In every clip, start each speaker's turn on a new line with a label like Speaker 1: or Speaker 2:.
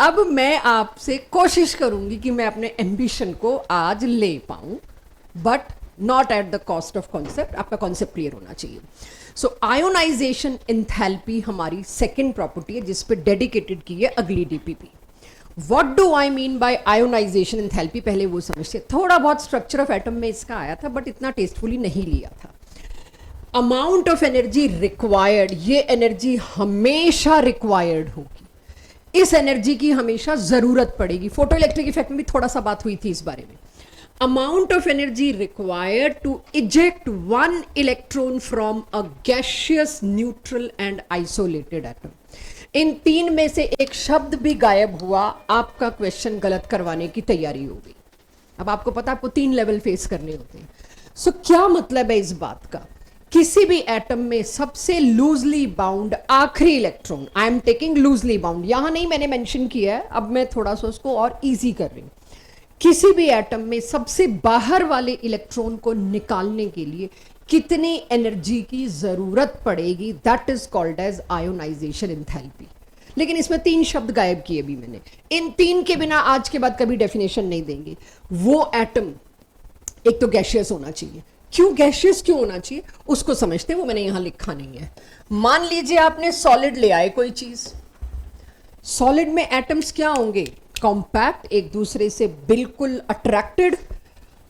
Speaker 1: अब मैं आपसे कोशिश करूंगी कि मैं अपने एम्बिशन को आज ले पाऊं, but not at the cost of concept. आपका कॉन्सेप्ट क्लियर होना चाहिए। सो आयोनाइजेशन एंथैल्पी हमारी सेकेंड प्रॉपर्टी है जिस पे डेडिकेटेड की है अगली DPP. What do I mean by ionisation enthalpy, पहले वो समझते। थोड़ा बहुत स्ट्रक्चर ऑफ एटम में इसका आया था बट इतना टेस्टफुली नहीं लिया था। अमाउंट ऑफ एनर्जी रिक्वायर्ड, ये एनर्जी हमेशा रिक्वायर्ड होगी, इस एनर्जी की हमेशा जरूरत पड़ेगी। फोटो इलेक्ट्रिक इफेक्ट में भी थोड़ा सा बात हुई थी इस बारे में। Amount of energy required to eject one electron from a gaseous, neutral and isolated atom. इन तीन में से एक शब्द भी गायब हुआ, आपका क्वेश्चन गलत करवाने की तैयारी हो गई। अब आपको पता, आपको तीन लेवल फेस करने होते हैं। सो क्या मतलब है इस बात का? किसी भी एटम में सबसे लूजली बाउंड आखिरी electron, I am taking loosely bound, यहां नहीं मैंने मेंशन किया है, अब मैं थोड़ा सा उसको और इजी कर रही हूं। किसी भी एटम में सबसे बाहर वाले इलेक्ट्रॉन को निकालने के लिए कितनी एनर्जी की जरूरत पड़ेगी, that is called as ionization enthalpy. लेकिन इसमें तीन शब्द गायब किए भी मैंने। इन तीन के बिना आज के बाद कभी डेफिनेशन नहीं देंगे। वो एटम एक तो गैसियस होना चाहिए। क्यों गैसियस क्यों होना चाहिए उसको समझते हैं, वो मैंने यहां लिखा नहीं है। मान लीजिए आपने सॉलिड ले आए कोई चीज, सॉलिड में एटम्स क्या होंगे? कॉम्पैक्ट, एक दूसरे से बिल्कुल अट्रैक्टेड।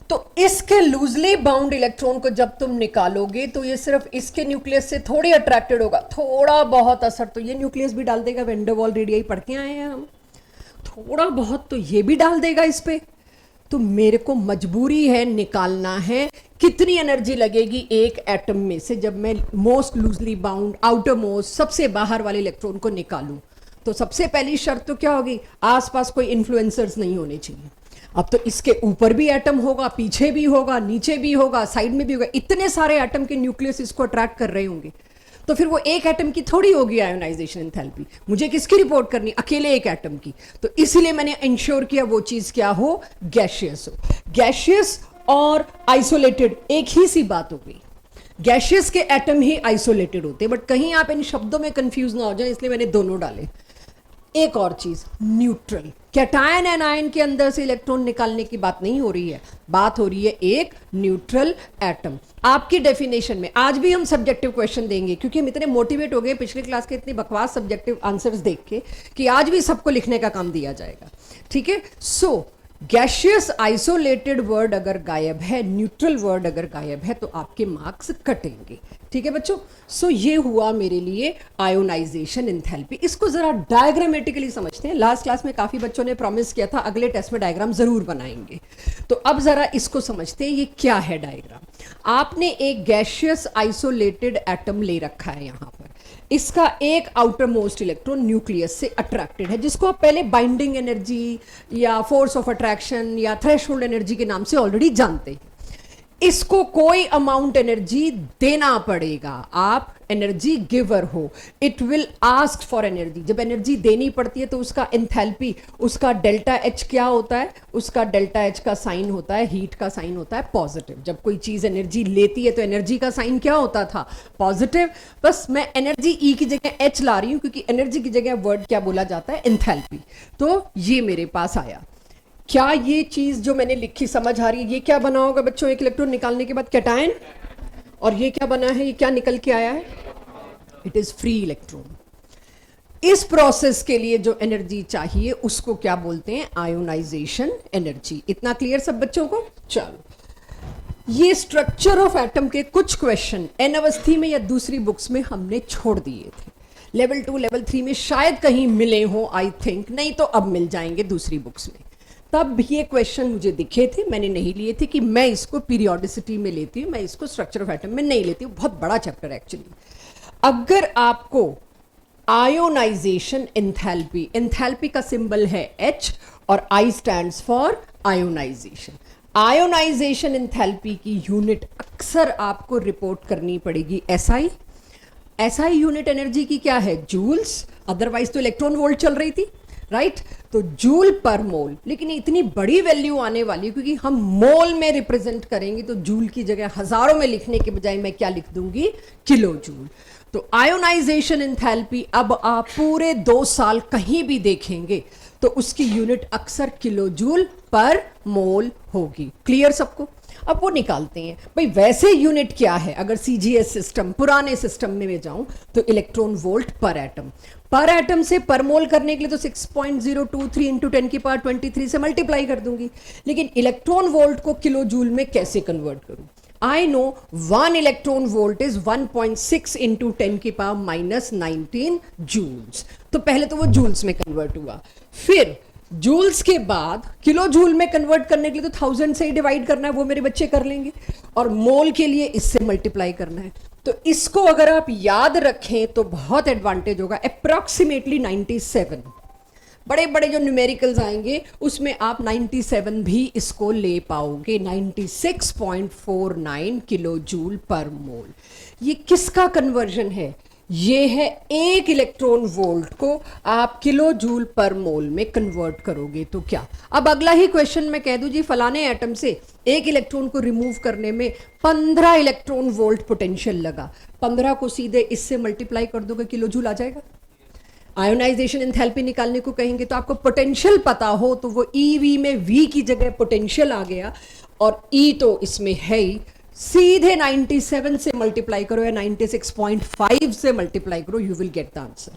Speaker 1: तो इसके लूजली बाउंड इलेक्ट्रॉन को जब तुम निकालोगे तो ये सिर्फ इसके न्यूक्लियस से थोड़ी अट्रैक्टेड होगा, थोड़ा बहुत असर तो ये न्यूक्लियस भी डाल देगा। वेन डर वाल रेडियाई पढ़ के आए हैं हम, थोड़ा बहुत तो ये भी डाल देगा इस पे। तो मेरे को मजबूरी है निकालना है कितनी एनर्जी लगेगी एक एटम में से जब मैं most loosely bound outer most सबसे बाहर वाले इलेक्ट्रॉन को निकालूं। तो सबसे पहली शर्त तो क्या होगी? आसपास कोई इन्फ्लुएंसर्स नहीं होने चाहिए। अब तो इसके ऊपर भी एटम होगा, पीछे भी होगा, नीचे भी होगा, साइड में भी होगा, इतने सारे एटम के न्यूक्लियस इसको अट्रैक्ट कर रहे होंगे। तो फिर वो एक एटम की थोड़ी होगी आयोनाइजेशन एंथैल्पी। मुझे किसकी रिपोर्ट करनी? अकेले एक एटम की। तो इसीलिए मैंने इंश्योर किया वो चीज क्या हो? गैसियस हो। गैसियस और आइसोलेटेड एक ही सी बात हो गई। गैसियस के एटम ही आइसोलेटेड होते हैं, बट कहीं आप इन शब्दों में कंफ्यूज ना हो जाए इसलिए मैंने दोनों डाले। एक और चीज, न्यूट्रल। कैटायन एंड आयन के अंदर से इलेक्ट्रॉन निकालने की बात नहीं हो रही है, बात हो रही है एक न्यूट्रल एटम। आपकी डेफिनेशन में आज भी हम सब्जेक्टिव क्वेश्चन देंगे क्योंकि हम इतने मोटिवेट हो गए पिछले क्लास के इतनी बकवास सब्जेक्टिव आंसर्स देख के कि आज भी सबको लिखने का काम दिया जाएगा। ठीक है। सो गैसियस आइसोलेटेड वर्ड अगर गायब है, न्यूट्रल वर्ड अगर गायब है, तो आपके मार्क्स कटेंगे। ठीक है बच्चों। सो ये हुआ मेरे लिए आयोनाइजेशन एंथैल्पी। इसको जरा डायग्रामेटिकली समझते हैं। लास्ट क्लास में काफी बच्चों ने प्रॉमिस किया था अगले टेस्ट में डायग्राम जरूर बनाएंगे, तो अब जरा इसको समझते हैं ये क्या है डायग्राम। आपने एक गैसियस आइसोलेटेड एटम ले रखा है यहां पर। इसका एक आउटर मोस्ट इलेक्ट्रॉन न्यूक्लियस से अट्रैक्टेड है, जिसको आप पहले बाइंडिंग एनर्जी या फोर्स ऑफ अट्रैक्शन या थ्रेशोल्ड एनर्जी के नाम से ऑलरेडी जानते हैं। इसको कोई अमाउंट एनर्जी देना पड़ेगा। आप एनर्जी गिवर हो, it will ask for energy. जब एनर्जी देनी पड़ती है तो उसका एंथैल्पी, उसका डेल्टा एच क्या होता है? उसका डेल्टा एच का साइन होता है, हीट का साइन होता है पॉजिटिव। जब कोई चीज एनर्जी लेती है तो एनर्जी का साइन क्या होता था? पॉजिटिव। बस मैं एनर्जी ई की जगह एच ला रही हूं क्योंकि एनर्जी की जगह वर्ड क्या बोला जाता है? एंथैल्पी। तो ये मेरे पास आया। क्या ये चीज जो मैंने लिखी समझ आ रही है? ये क्या बना होगा बच्चों एक इलेक्ट्रॉन निकालने के बाद? कैटायन। और ये क्या बना है? ये क्या निकल के आया है? It is free electron. इस प्रोसेस के लिए जो एनर्जी चाहिए उसको क्या बोलते हैं? Ionisation energy. इतना क्लियर सब बच्चों को? चलो, ये स्ट्रक्चर ऑफ एटम के कुछ क्वेश्चन एन अवस्थी में या दूसरी बुक्स में हमने छोड़ दिए थे। लेवल 2 लेवल 3 में शायद कहीं मिले हो, आई थिंक, नहीं तो अब मिल जाएंगे दूसरी बुक्स में। तब ये क्वेश्चन मुझे दिखे थे, मैंने नहीं लिए थे कि मैं इसको पीरियोडिसिटी में लेती हूँ, मैं इसको स्ट्रक्चर ऑफ एटम में नहीं लेती हूँ। बहुत बड़ा चैप्टर है एक्चुअली। अगर आपको आयोनाइजेशन एंथैल्पी, एंथैल्पी का सिंबल है H और I stands for ionization. Ionization enthalpy की यूनिट अक्सर आपको रिपोर्ट करनी पड़ेगी SI। SI यूनिट एनर्जी की क्या है? जूल्स। अदरवाइज तो इलेक्ट्रॉन वोल्ट चल रही थी, राइट? तो जूल पर मोल। लेकिन इतनी बड़ी वैल्यू आने वाली है क्योंकि हम मोल में रिप्रेजेंट करेंगे, तो जूल की जगह हजारों में लिखने के बजाय मैं क्या लिख दूंगी? Kilo joule. तो आयोनाइजेशन एंथैल्पी अब आप पूरे 2 साल कहीं भी देखेंगे तो उसकी यूनिट अक्सर किलो जूल पर मोल होगी। क्लियर सबको? अब वो निकालते हैं भाई वैसे यूनिट क्या है। अगर सीजीएस सिस्टम, पुराने सिस्टम में मैं जाऊं तो इलेक्ट्रॉन वोल्ट पर एटम से पर मोल करने के लिए तो 6.023 इंटू 10 की पावर 23 से मल्टीप्लाई कर दूंगी। लेकिन इलेक्ट्रॉन वोल्ट को किलो जूल में कैसे कन्वर्ट करूं? I know 1 electron volt is 1.6 into 10 की पावर माइनस 19 जूल्स। तो पहले तो वो जूल्स में कन्वर्ट हुआ, फिर जूल्स के बाद किलो जूल में कन्वर्ट करने के लिए तो 1000 से ही डिवाइड करना है, वो मेरे बच्चे कर लेंगे, और मोल के लिए इससे मल्टीप्लाई करना है। तो इसको अगर आप याद रखें तो बहुत एडवांटेज होगा। अप्रॉक्सीमेटली 97 बड़े बड़े जो न्यूमेरिकल्स आएंगे उसमें आप 97 भी इसको ले पाओगे। 96.49 किलो जूल पर मोल। ये किसका कन्वर्जन है? ये है एक इलेक्ट्रॉन वोल्ट को आप किलो जूल पर मोल में कन्वर्ट करोगे तो क्या। अब अगला ही क्वेश्चन मैं कह दूं जी फलाने एटम से एक इलेक्ट्रॉन को रिमूव करने में 15 इलेक्ट्रॉन वोल्ट पोटेंशियल लगा, 15 को सीधे इससे मल्टीप्लाई कर दोगे किलो जूल आ जाएगा। आयोनाइजेशन एंथैल्पी निकालने को कहेंगे तो आपको पोटेंशियल पता हो तो वो ईवी में वी की जगह पोटेंशियल आ गया, और ई तो इसमें है ही, सीधे 97 से मल्टीप्लाई करो या 96.5 से मल्टीप्लाई करो, you will get the answer.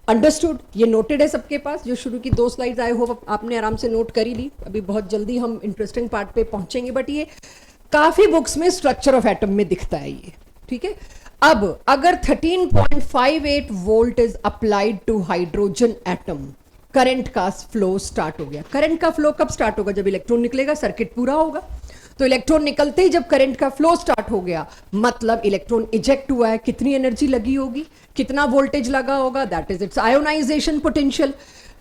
Speaker 1: Understood? ये नोटेड है सबके पास? जो शुरू की 2 स्लाइड्स आई होप आपने आराम से नोट करी ली। अभी बहुत जल्दी हम इंटरेस्टिंग पार्ट पे पहुंचेंगे, बट ये काफी बुक्स में स्ट्रक्चर ऑफ एटम में दिखता है ये, ठीक है। अब अगर 13.58 volt is applied to hydrogen atom, current का फ्लो स्टार्ट हो गया। करंट का फ्लो कब स्टार्ट होगा? जब इलेक्ट्रॉन निकलेगा, सर्किट पूरा होगा। तो इलेक्ट्रॉन निकलते ही जब करंट का फ्लो स्टार्ट हो गया, मतलब इलेक्ट्रॉन इजेक्ट हुआ है, कितनी एनर्जी लगी होगी, कितना वोल्टेज लगा होगा, that is it's ionization potential.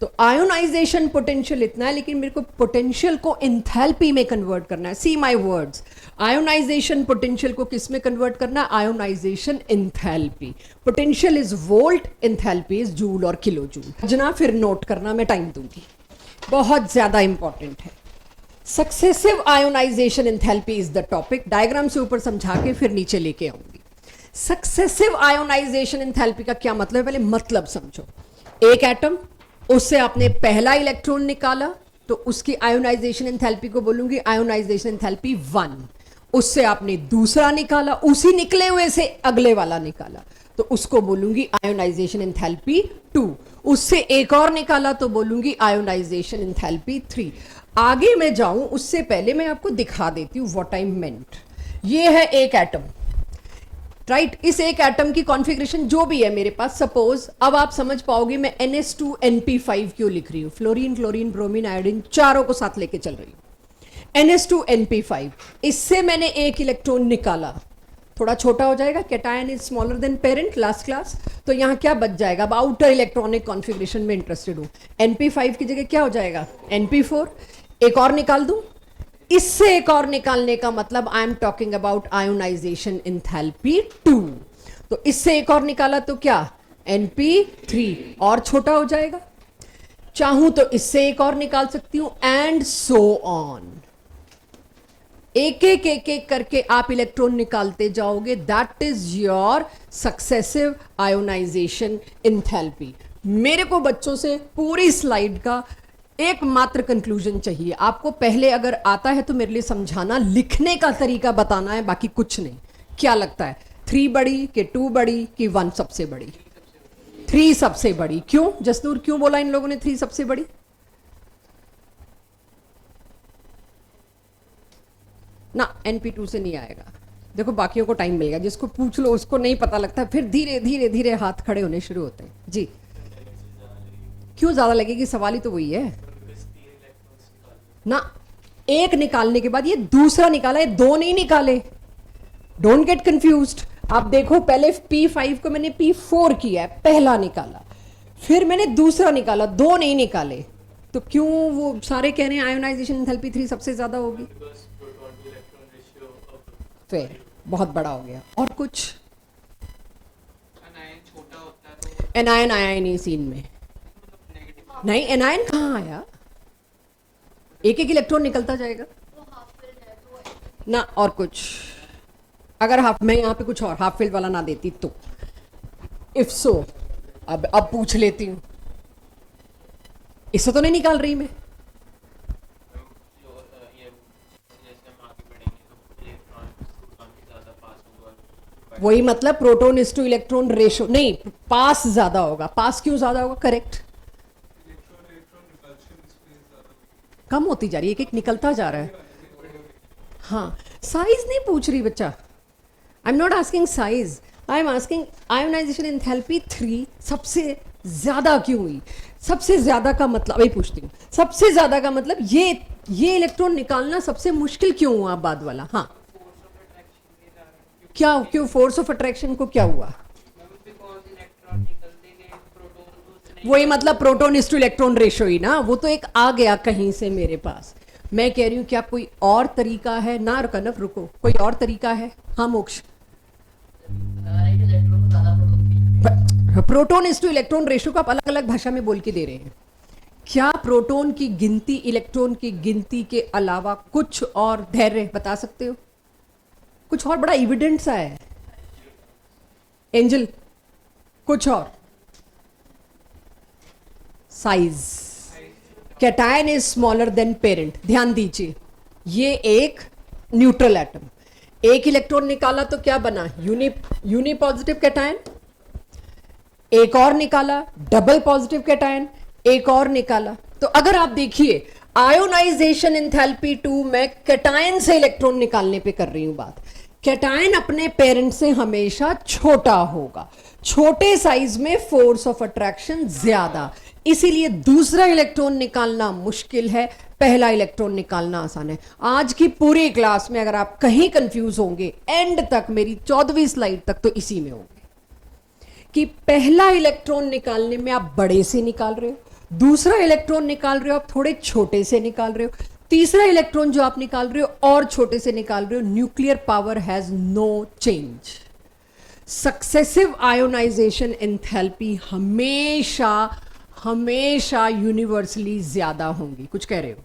Speaker 1: तो आयोनाइजेशन पोटेंशियल इतना है, लेकिन मेरे को पोटेंशियल को एंथैल्पी में कन्वर्ट करना है। See my words, ionization potential को किस में कन्वर्ट करना है? Ionisation enthalpy. Potential is volt, enthalpy is joule और किलो जूल। जना फिर नोट करना, मैं टाइम दूंगी, बहुत ज्यादा इंपॉर्टेंट है। Successive ionization enthalpy is the topic. Diagram से ऊपर समझा के फिर नीचे लेके आऊंगी। सक्सेसिव आयोनाइजेशन एंथैल्पी का क्या मतलब है, पहले मतलब समझो। एक एटम, उससे आपने पहला इलेक्ट्रॉन निकाला तो उसकी आयोनाइजेशन एंथैल्पी को बोलूंगी आयोनाइजेशन एंथैल्पी 1। उससे आपने दूसरा निकाला, उसी निकले हुए से अगले वाला निकाला तो उसको बोलूंगी आयोनाइजेशन एंथैल्पी 2। उससे एक और निकाला तो बोलूंगी आयोनाइजेशन एंथैल्पी 3। आगे मैं जाऊं उससे पहले मैं आपको दिखा देती हूं व्हाट आई मेंट। ये है एक एटम, राइट। इस एक एटम की कॉन्फ़िगरेशन जो भी है मेरे पास, सपोज अब आप समझ पाओगे मैं NH2NP5 क्यों लिख रही हूं। फ्लोरीन, क्लोरीन, ब्रोमीन, आयोडीन चारों को साथ लेके चल रही हूं। NH2NP5, इससे मैंने एक इलेक्ट्रॉन निकाला, थोड़ा छोटा हो जाएगा, cation is smaller than parent, last class. तो यहां क्या बच जाएगा? अब आउटर इलेक्ट्रॉनिक कॉन्फ़िगरेशन में इंटरेस्टेड हूं। NP5 की जगह क्या हो जाएगा? NP4। एक और निकाल दूं, इससे एक और निकालने का मतलब I am talking about ionisation enthalpy 2। तो इससे एक और निकाला तो क्या? NP3, और छोटा हो जाएगा। चाहूं तो इससे एक और निकाल सकती हूं, एंड सो ऑन। एक एक करके आप इलेक्ट्रॉन निकालते जाओगे, that is your successive ionization enthalpy. मेरे को बच्चों से पूरी स्लाइड का एकमात्र कंक्लूजन चाहिए। आपको पहले अगर आता है तो मेरे लिए समझाना, लिखने का तरीका बताना है, बाकी कुछ नहीं। क्या लगता है 3 बड़ी कि 2 बड़ी कि 1 सबसे बड़ी? 3 सबसे बड़ी। क्यों जसनूर, क्यों बोला इन लोगों ने 3 सबसे बड़ी? ना NP2 से नहीं आएगा। देखो बाकियों को टाइम मिलेगा, जिसको पूछ लो उसको नहीं पता लगता, फिर धीरे धीरे धीरे हाथ खड़े होने शुरू होते हैं। जी क्यों ज्यादा लगेगी? सवाल ही तो वही है ना। एक निकालने के बाद ये दूसरा निकाला है, 2 नहीं निकाले। Don't get confused. आप देखो पहले P5 को मैंने P4 किया है, पहला निकाला, फिर मैंने दूसरा निकाला, 2 नहीं निकाले। तो क्यों वो सारे कह रहे हैं आयोनाइजेशन एंथैल्पी 3 सबसे ज्यादा होगी? फिर बहुत बड़ा हो गया। और कुछ? एनायन आया ही नहीं सीन में। नहीं, एनायन कहाँ आया? एक एक इलेक्ट्रॉन निकलता जाएगा ना। और कुछ? अगर हाफ, मैं यहाँ पे कुछ और हाफ फील्ड वाला ना देती तो, इफ सो अब पूछ लेती हूँ। इससे तो नहीं निकाल रही मैं। वही मतलब proton is to electron ratio, नहीं पास ज्यादा होगा। पास क्यों ज्यादा होगा? करेक्ट। कम होती जा रही है, एक एक निकलता जा रहा है। हाँ, साइज नहीं पूछ रही बच्चा, I am not asking size, I am asking ionisation enthalpy 3 सबसे ज्यादा क्यों हुई। सबसे ज्यादा का मतलब वही पूछती हूँ, सबसे ज्यादा का मतलब ये इलेक्ट्रॉन निकालना सबसे मुश्किल क्यों हुआ बाद वाला? हाँ, क्या क्यों फोर्स ऑफ अट्रैक्शन को क्या हुआ? वही मतलब proton is to electron ratio ही ना, वो तो एक आ गया कहीं से मेरे पास। मैं कह रही हूं क्या कोई और तरीका है ना? कनफ रुको, कोई और तरीका है? हाँ मोक्ष, proton is to electron ratio को आप अलग अलग भाषा में बोल के दे रहे हैं। क्या प्रोटॉन की गिनती इलेक्ट्रॉन की गिनती के अलावा कुछ और धैर्य बता सकते हो? कुछ और बड़ा एविडेंस है एंजल, कुछ और? Size, cation is smaller than parent. ध्यान दीजिए, ये एक न्यूट्रल एटम, एक इलेक्ट्रॉन निकाला तो क्या बना? Unipositive cation. एक और निकाला डबल पॉजिटिव कैटायन, एक और निकाला। तो अगर आप देखिए आयोनाइजेशन एंथैल्पी 2 मैं कैटायन से इलेक्ट्रॉन निकालने पे कर रही हूं बात। कैटायन अपने पेरेंट से हमेशा छोटा होगा, छोटे साइज में फोर्स ऑफ अट्रैक्शन ज्यादा, इसीलिए दूसरा इलेक्ट्रॉन निकालना मुश्किल है, पहला इलेक्ट्रॉन निकालना आसान है। आज की पूरी क्लास में अगर आप कहीं कंफ्यूज होंगे, एंड तक मेरी 14वीं स्लाइड तक तो इसी में होंगे कि पहला इलेक्ट्रॉन निकालने में आप बड़े से निकाल रहे हो, दूसरा इलेक्ट्रॉन निकाल रहे हो आप थोड़े छोटे से निकाल रहे हो, तीसरा इलेक्ट्रॉन जो आप निकाल रहे हो और छोटे से निकाल रहे हो। Nuclear power has no change. Successive ionization enthalpy हमेशा हमेशा यूनिवर्सली ज्यादा होंगी। कुछ कह रहे हो?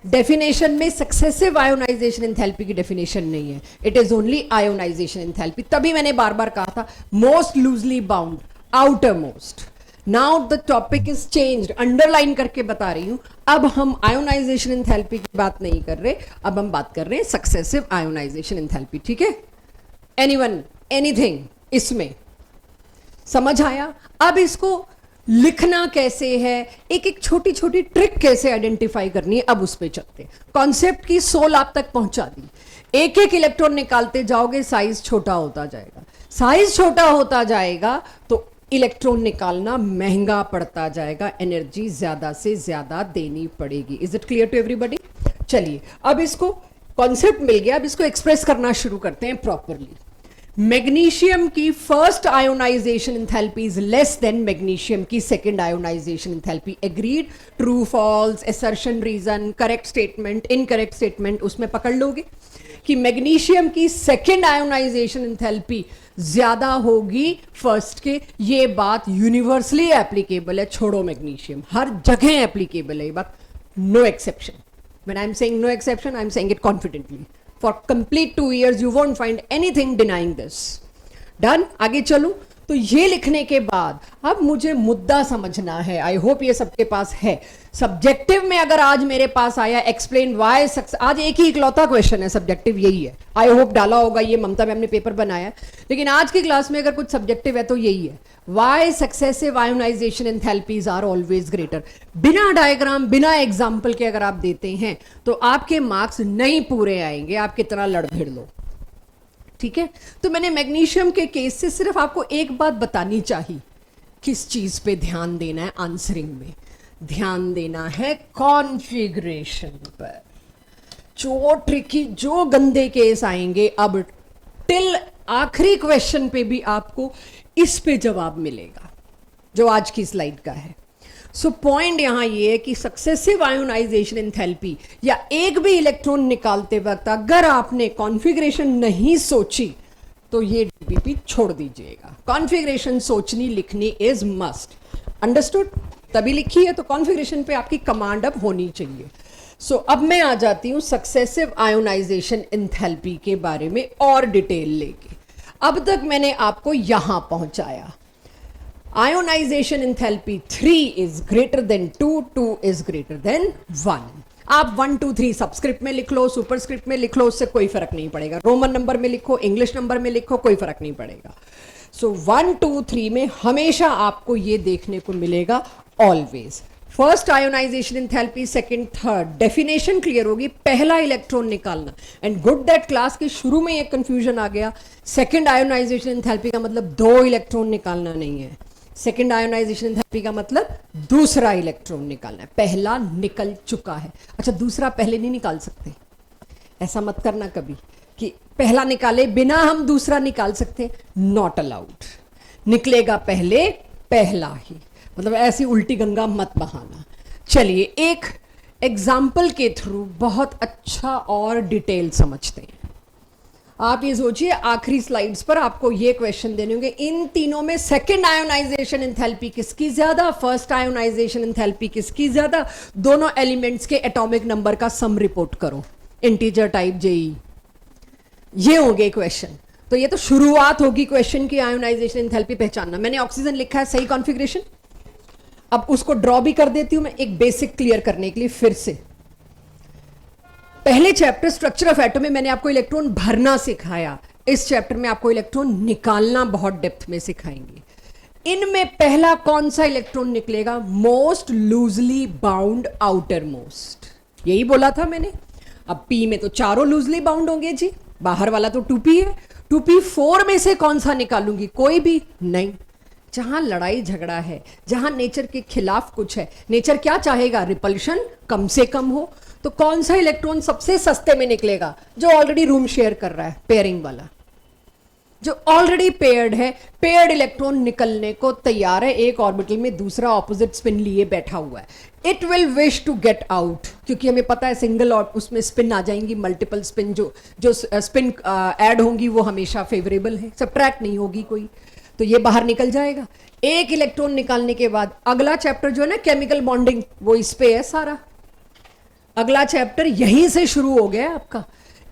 Speaker 1: डेफिनेशन में सक्सेसिव आयोनाइजेशन एंथैल्पी की डेफिनेशन नहीं है, it is only ionisation enthalpy. तभी मैंने बार बार कहा था most loosely bound, outer most. Now the topic is changed, underline करके बता रही हूं। अब हम आयोनाइजेशन एंथैल्पी की बात नहीं कर रहे, अब हम बात कर रहे हैं सक्सेसिव आयोनाइजेशन एंथैल्पी। ठीक है? एनीवन, एनीथिंग इसमें समझ आया? अब इसको लिखना कैसे है, एक एक छोटी छोटी ट्रिक कैसे आइडेंटिफाई करनी है, अब उस पे चलते हैं। कॉन्सेप्ट की सोल आप तक पहुंचा दी। एक एक इलेक्ट्रॉन निकालते जाओगे, साइज छोटा होता जाएगा, साइज छोटा होता जाएगा तो इलेक्ट्रॉन निकालना महंगा पड़ता जाएगा, एनर्जी ज्यादा से ज्यादा देनी पड़ेगी। Is it clear to everybody? चलिए अब इसको कॉन्सेप्ट मिल गया, अब इसको एक्सप्रेस करना शुरू करते हैं प्रॉपरली। मैग्नीशियम की first ionisation enthalpy is less than magnesium की second ionisation enthalpy. Agreed? True, false, assertion, reason, correct statement, incorrect statement, उसमें पकड़ लोगे कि मैग्नीशियम की सेकंड आयोनाइजेशन एंथैल्पी ज्यादा होगी फर्स्ट के। ये बात यूनिवर्सली एप्लीकेबल है, छोड़ो मैग्नीशियम, हर जगह एप्लीकेबल है ये बात, no exception. When I am saying no exception, I am saying it confidently. For complete 2 years you won't find anything denying this. Done? आगे चलूं तो ये लिखने के बाद अब मुझे मुद्दा समझना है। आई होप ये सबके पास है। सब्जेक्टिव में अगर आज मेरे पास आया एक्सप्लेन वाई सक्सेस, आज एक ही इकलौता क्वेश्चन है सब्जेक्टिव, यही है। आई होप डाला होगा ये, ममता मैम ने पेपर बनाया, लेकिन आज की क्लास में अगर कुछ सब्जेक्टिव है तो यही है, why successive ionization enthalpies are always greater. बिना डायग्राम, बिना एग्जाम्पल के अगर आप देते हैं तो आपके मार्क्स नहीं पूरे आएंगे, आप कितना लड़ भिड़ लो। ठीक है? तो मैंने मैग्नीशियम के केस से सिर्फ आपको एक बात बतानी चाहिए, किस चीज पे ध्यान देना है आंसरिंग में। ध्यान देना है कॉन्फ़िगरेशन पर। जो ट्रिकी, जो गंदे केस आएंगे, अब टिल आखिरी क्वेश्चन पे भी आपको इस पे जवाब मिलेगा जो आज की स्लाइड का है। सो पॉइंट यहां ये है कि सक्सेसिव आयोनाइजेशन एंथैल्पी या एक भी इलेक्ट्रॉन निकालते वक्त अगर आपने कॉन्फ़िगरेशन नहीं सोची तो ये डीबीपी छोड़ दीजिएगा। कॉन्फ़िगरेशन सोचनी, लिखनी इज मस्ट। अंडरस्टूड? तभी लिखी है तो कॉन्फ़िगरेशन पे आपकी कमांड अब होनी चाहिए। सो अब मैं आ जाती हूं सक्सेसिव आयोनाइजेशन एंथैल्पी के बारे में और डिटेल लेके। अब तक मैंने आपको यहां पहुंचाया। Ionisation enthalpy 3 is greater than 2, 2 is greater than 1। आप 1 2 3 सबस्क्रिप्ट में लिख लो, सुपरस्क्रिप्ट में लिख लो, उससे कोई फर्क नहीं पड़ेगा। रोमन नंबर में लिखो, इंग्लिश नंबर में लिखो, कोई फर्क नहीं पड़ेगा। सो 1 2 3 में हमेशा आपको ये देखने को मिलेगा always first ionization enthalpy, second, third. Definition clear होगी, पहला इलेक्ट्रॉन निकालना। एंड गुड दैट क्लास के शुरू में एक कंफ्यूजन आ गया, सेकंड आयोनाइजेशन एंथैल्पी का मतलब 2 इलेक्ट्रॉन निकालना नहीं है। सेकंड आयोनाइजेशन एंथैल्पी का मतलब दूसरा इलेक्ट्रॉन निकालना है, पहला निकल चुका है। अच्छा, दूसरा पहले नहीं निकाल सकते, ऐसा मत करना कभी कि पहला निकाले बिना हम दूसरा निकाल सकते, नॉट अलाउड। निकलेगा पहले पहला ही, मतलब ऐसी उल्टी गंगा मत बहाना। चलिए एक एग्जाम्पल के थ्रू बहुत अच्छा और डिटेल समझते हैं। आप ये सोचिए, आखिरी स्लाइड्स पर आपको ये क्वेश्चन देने होंगे, इन तीनों में सेकंड आयोनाइजेशन एंथैल्पी किसकी ज्यादा, फर्स्ट आयोनाइजेशन एंथैल्पी किसकी ज्यादा, दोनों एलिमेंट्स के एटॉमिक नंबर का सम रिपोर्ट करो, इंटीजर टाइप जेई। ये होंगे क्वेश्चन। तो ये तो शुरुआत होगी क्वेश्चन की, आयोनाइजेशन एंथैल्पी पहचानना। मैंने ऑक्सीजन लिखा है, सही कॉन्फ़िगरेशन। अब उसको ड्रॉ भी कर देती हूं मैं एक बेसिक क्लियर करने के लिए फिर से। पहले चैप्टर स्ट्रक्चर ऑफ एटम में मैंने आपको इलेक्ट्रॉन भरना सिखाया, इस चैप्टर में आपको इलेक्ट्रॉन निकालना बहुत डेप्थ में सिखाएंगे। इनमें पहला कौन सा इलेक्ट्रॉन निकलेगा, most loosely bound outer most, यही बोला था मैंने। अब पी में तो चारों लूजली बाउंड होंगे जी, बाहर वाला तो 2p है। 2p4 में से कौन सा निकालूंगी, कोई भी नहीं। जहां लड़ाई झगड़ा है, जहां नेचर के खिलाफ कुछ है, नेचर क्या चाहेगा, रिपल्शन कम से कम हो। तो कौन सा इलेक्ट्रॉन सबसे सस्ते में निकलेगा, जो ऑलरेडी रूम शेयर कर रहा है, पेयरिंग वाला, जो ऑलरेडी पेयर्ड है। पेयर्ड इलेक्ट्रॉन निकलने को तैयार है, एक ऑर्बिटल में दूसरा ऑपोजिट स्पिन लिए बैठा हुआ है। It will wish to get out, क्योंकि हमें पता है सिंगल और उसमें स्पिन आ जाएंगी, मल्टीपल स्पिन जो स्पिन ऐड होंगी वो हमेशा फेवरेबल है, सब्ट्रैक्ट नहीं होगी कोई, तो ये बाहर निकल जाएगा। एक इलेक्ट्रॉन निकालने के बाद अगला चैप्टर जो है ना केमिकल बॉन्डिंग, वो इस पे है सारा। अगला चैप्टर यहीं से शुरू हो गया है आपका,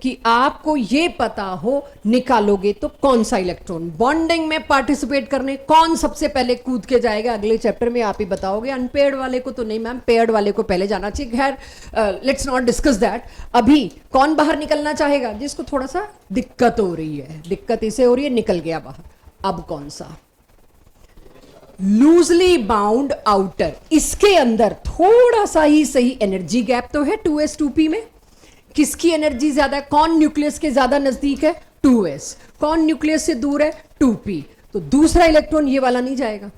Speaker 1: कि आपको ये पता हो निकालोगे तो कौन सा इलेक्ट्रॉन बॉन्डिंग में पार्टिसिपेट करने कौन सबसे पहले कूद के जाएगा, अगले चैप्टर में आप ही बताओगे। अनपेयर्ड वाले को तो नहीं मैम, पेयर्ड वाले को पहले जाना चाहिए। खैर लेट्स नॉट डिस्कस दैट। अभी कौन बाहर निकलना चाहेगा, जिसको थोड़ा सा दिक्कत हो रही है, दिक्कत इसे हो रही है, निकल गया बाहर। अब कौन सा, लूजली बाउंड आउटर, इसके अंदर थोड़ा सा ही सही एनर्जी गैप तो है 2s 2p में। किसकी एनर्जी ज्यादा है, कौन न्यूक्लियस के ज्यादा नजदीक है, 2s, कौन न्यूक्लियस से दूर है, 2p। तो दूसरा इलेक्ट्रॉन ये वाला नहीं जाएगा,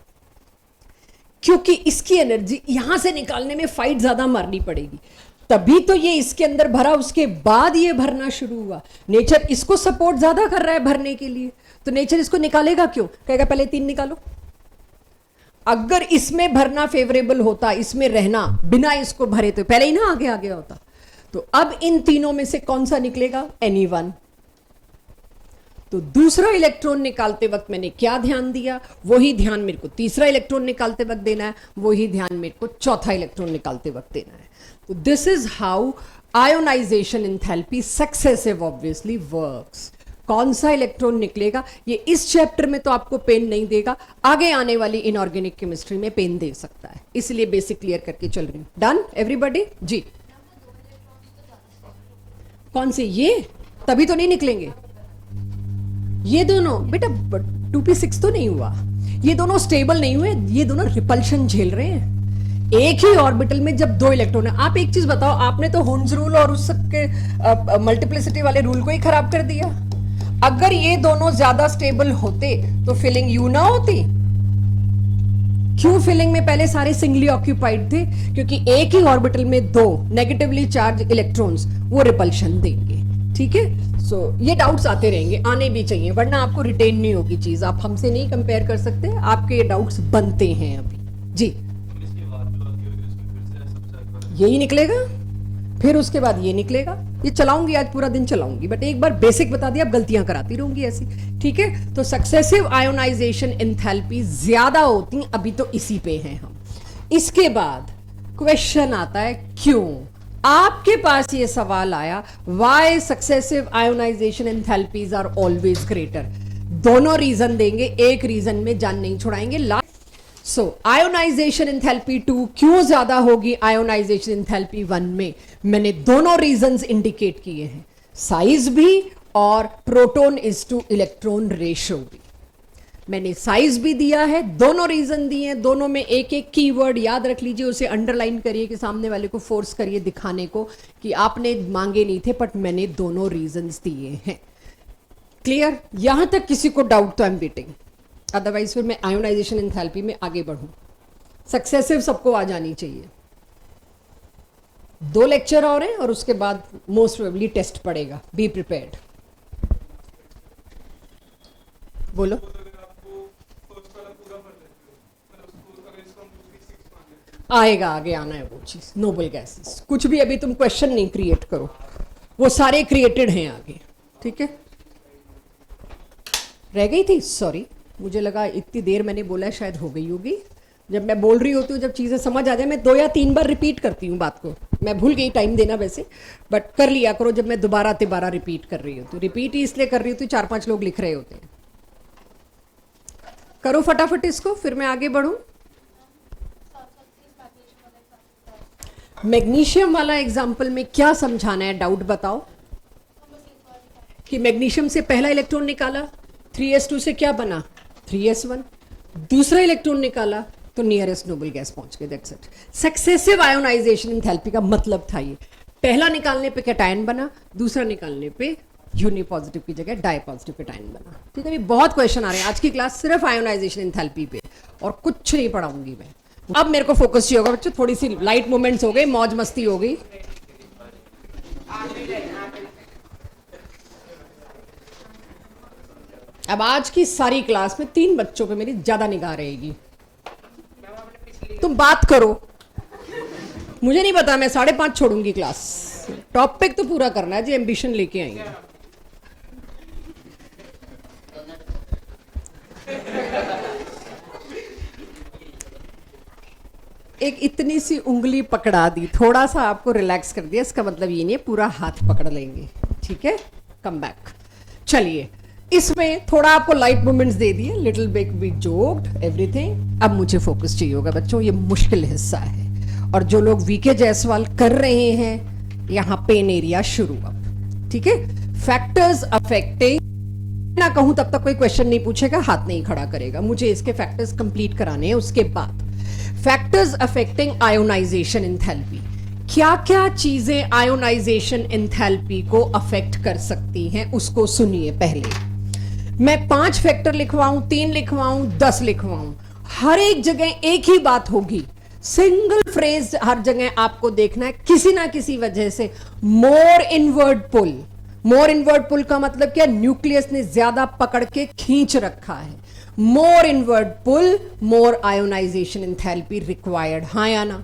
Speaker 1: क्योंकि इसकी एनर्जी यहां से निकालने में फाइट ज्यादा मारनी पड़ेगी, तभी तो ये इसके अंदर भरा, उसके बाद ये भरना शुरू हुआ। नेचर इसको सपोर्ट ज्यादा कर रहा है भरने के लिए, तो नेचर इसको निकालेगा क्यों, कहेगा पहले 3 निकालो। अगर इसमें भरना फेवरेबल होता, इसमें रहना बिना इसको भरे, तो पहले ही ना आगे आ गया होता। तो अब इन तीनों में से कौन सा निकलेगा, any1। तो दूसरा इलेक्ट्रॉन निकालते वक्त मैंने क्या ध्यान दिया, वही ध्यान मेरे को तीसरा इलेक्ट्रॉन निकालते वक्त देना है, वही ध्यान मेरे को चौथा इलेक्ट्रॉन निकालते वक्त देना है। तो this is how ionisation enthalpy successive obviously works. कौन सा इलेक्ट्रॉन निकलेगा, ये इस चैप्टर में तो आपको पेन नहीं देगा, आगे आने वाली इनऑर्गेनिक केमिस्ट्री में पेन दे सकता है, इसलिए बेसिक क्लियर करके चल रही हूं। डन एवरीबॉडी जी। कौन से, ये तभी तो नहीं निकलेंगे ये दोनों बेटा, 2p6 तो नहीं हुआ, ये दोनों स्टेबल नहीं हुए, ये दोनों रिपल्शन झेल रहे हैं। एक ही ऑर्बिटल में जब 2 इलेक्ट्रॉन है, आप एक चीज बताओ, आपने तो हुन्स रूल और उस सबके मल्टीप्लिसिटी वाले रूल को ही खराब कर दिया। अगर ये दोनों ज्यादा स्टेबल होते तो फिलिंग यू ना होती। क्यों फिलिंग में पहले सारे सिंगली ऑक्यूपाइड थे, क्योंकि एक ही ऑर्बिटल में 2 नेगेटिवली चार्ज इलेक्ट्रॉन्स वो रिपल्शन देंगे। ठीक है, सो ये डाउट्स आते रहेंगे, आने भी चाहिए, वरना आपको रिटेन नहीं होगी चीज, आप हमसे नहीं कंपेयर कर सकते, आपके ये डाउट्स बनते हैं अभी जी। यही निकलेगा, फिर उसके बाद ये निकलेगा, ये चलाऊंगी, आज पूरा दिन चलाऊंगी, बट एक बार बेसिक बता दिया, अब गलतियां कराती रहूंगी ऐसी। ठीक है, तो सक्सेसिव आयोनाइजेशन एंथैल्पी ज्यादा होती, अभी तो इसी पे हैं हम। इसके बाद क्वेश्चन आता है क्यों, आपके पास ये सवाल आया, why successive ionization enthalpies are always greater. दोनों रीजन देंगे, एक रीजन में जान नहीं छुड़ाएंगे। सो आयोनाइजेशन एंथैल्पी 2 क्यों ज्यादा होगी आयोनाइजेशन एंथैल्पी 1 में? मैंने दोनों रीजंस इंडिकेट किए हैं, साइज भी और proton is to electron ratio भी। मैंने साइज भी दिया है, दोनों रीजन दिए हैं, दोनों में एक एक कीवर्ड याद रख लीजिए, उसे अंडरलाइन करिए कि सामने वाले को फोर्स करिए दिखाने को कि आपने मांगे नहीं थे बट मैंने दोनों रीजंस दिए हैं। क्लियर? यहां तक किसी को डाउट तो आई एम वेटिंग, अदरवाइज फिर मैं आयोनाइजेशन एंथैल्पी में आगे बढ़ूं। सक्सेसिव सबको आ जानी चाहिए। 2 लेक्चर और हैं और उसके बाद मोस्ट प्रोबेबली टेस्ट पड़ेगा, बी प्रिपेयर्ड। बोलो। आएगा, आगे आना है वो चीज, नोबल गैसेस। कुछ भी अभी तुम क्वेश्चन नहीं क्रिएट करो, वो सारे क्रिएटेड हैं आगे, ठीक है? रह गई थी, सॉरी, मुझे लगा इतनी देर मैंने बोला है शायद हो गई होगी। जब मैं बोल रही होती हूँ, जब चीज़ें समझ आ जाए, मैं 2 या 3 बार रिपीट करती हूँ बात को। मैं भूल गई टाइम देना वैसे, बट कर लिया करो जब मैं दोबारा तिबारा रिपीट कर रही होती हूँ। रिपीट ही इसलिए कर रही होती हूँ, 4-5 लोग लिख रहे होते हैं। करो फटाफट इसको, फिर मैं आगे बढ़ूँ। मैग्नीशियम वाला एग्जाम्पल में क्या समझाना है, डाउट बताओ। कि मैग्नीशियम से पहला इलेक्ट्रॉन निकाला, 3s2 से क्या बना, 3s1। दूसरा इलेक्ट्रॉन निकाला तो नियरेस्ट नोबल गैस पहुंच गए, that's it. Successive ionization enthalpy का मतलब था ये, पहला निकालने पे कैटायन बना, दूसरा निकालने पे यूनि पॉजिटिव की जगह डाई पॉजिटिव कैटायन बना। ठीक है, बहुत क्वेश्चन आ रहे हैं। आज की क्लास सिर्फ आयोनाइजेशन एंथैल्पी पे और कुछ नहीं पढ़ाऊंगी मैं। अब मेरे को फोकस चाहिए होगा बच्चों, थोड़ी सी लाइट मोमेंट्स हो गए, मौज मस्ती हो गई। अब आज की सारी क्लास में 3 बच्चों पे मेरी ज्यादा निगाह रहेगी। तुम बात करो, मुझे नहीं पता, मैं 5:30 छोड़ूंगी क्लास। टॉपिक तो पूरा करना है जी, एम्बिशन लेके आएंगे। एक इतनी सी उंगली पकड़ा दी, थोड़ा सा आपको रिलैक्स कर दिया, इसका मतलब ये नहीं है पूरा हाथ पकड़ लेंगे, ठीक है? Come back. चलिए, इसमें थोड़ा आपको लाइट मूवमेंट्स दे दिए, little big big joked everything. अब मुझे फोकस चाहिए होगा बच्चों, ये मुश्किल हिस्सा है। और जो लोग वीके जायसवाल कर रहे हैं, यहां पेन एरिया शुरू अब, ठीक है? फैक्टर्स अफेक्टिंग, ना कहूं तब तक कोई क्वेश्चन नहीं पूछेगा, हाथ नहीं खड़ा करेगा। मुझे इसके फैक्टर्स कंप्लीट कराने हैं। उसके बाद फैक्टर्स अफेक्टिंग आयोनाइजेशन एंथैल्पी, क्या क्या चीजें आयोनाइजेशन एंथैल्पी को अफेक्ट कर सकती हैं, उसको सुनिए। पहले मैं 5 फैक्टर लिखवाऊं, 3 लिखवाऊं, 10 लिखवाऊं, हर एक जगह एक ही बात होगी, सिंगल फ्रेज हर जगह आपको देखना है। किसी ना किसी वजह से मोर इनवर्ड पुल, मोर इनवर्ड पुल का मतलब क्या, न्यूक्लियस ने ज्यादा पकड़ के खींच रखा है। मोर इनवर्ड पुल, मोर आयोनाइजेशन एंथैल्पी रिक्वायर्ड, हाँ या ना?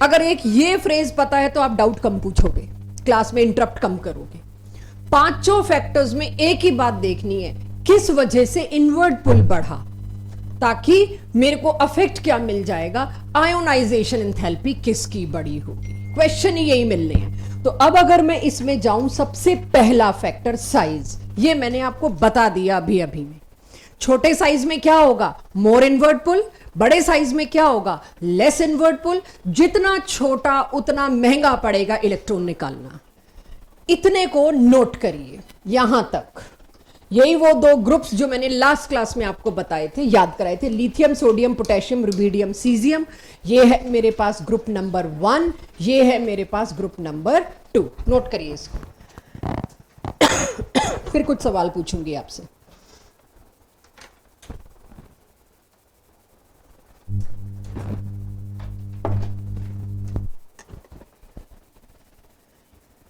Speaker 1: अगर एक ये फ्रेज पता है तो आप डाउट कम पूछोगे, क्लास में इंटरप्ट कम करोगे। 5 फैक्टर्स में एक ही बात देखनी है, किस वजह से इनवर्ड पुल बढ़ा, ताकि मेरे को अफेक्ट क्या मिल जाएगा, आयोनाइजेशन एंथैल्पी किसकी बड़ी होगी। क्वेश्चन ही यही मिलने हैं। तो अब अगर मैं इसमें जाऊं, सबसे पहला फैक्टर साइज, ये मैंने आपको बता दिया अभी अभी में। छोटे साइज में क्या होगा, मोर इनवर्ड पुल। बड़े साइज में क्या होगा, लेस इनवर्ड पुल। जितना छोटा उतना महंगा पड़ेगा इलेक्ट्रॉन निकालना। इतने को नोट करिए यहां तक। यही वो 2 ग्रुप्स जो मैंने लास्ट क्लास में आपको बताए थे, याद कराए थे, lithium, sodium, potassium, rubidium, caesium. ये है मेरे पास ग्रुप नंबर 1, ये है मेरे पास ग्रुप नंबर 2। नोट करिए इसको। फिर कुछ सवाल पूछूंगी आपसे।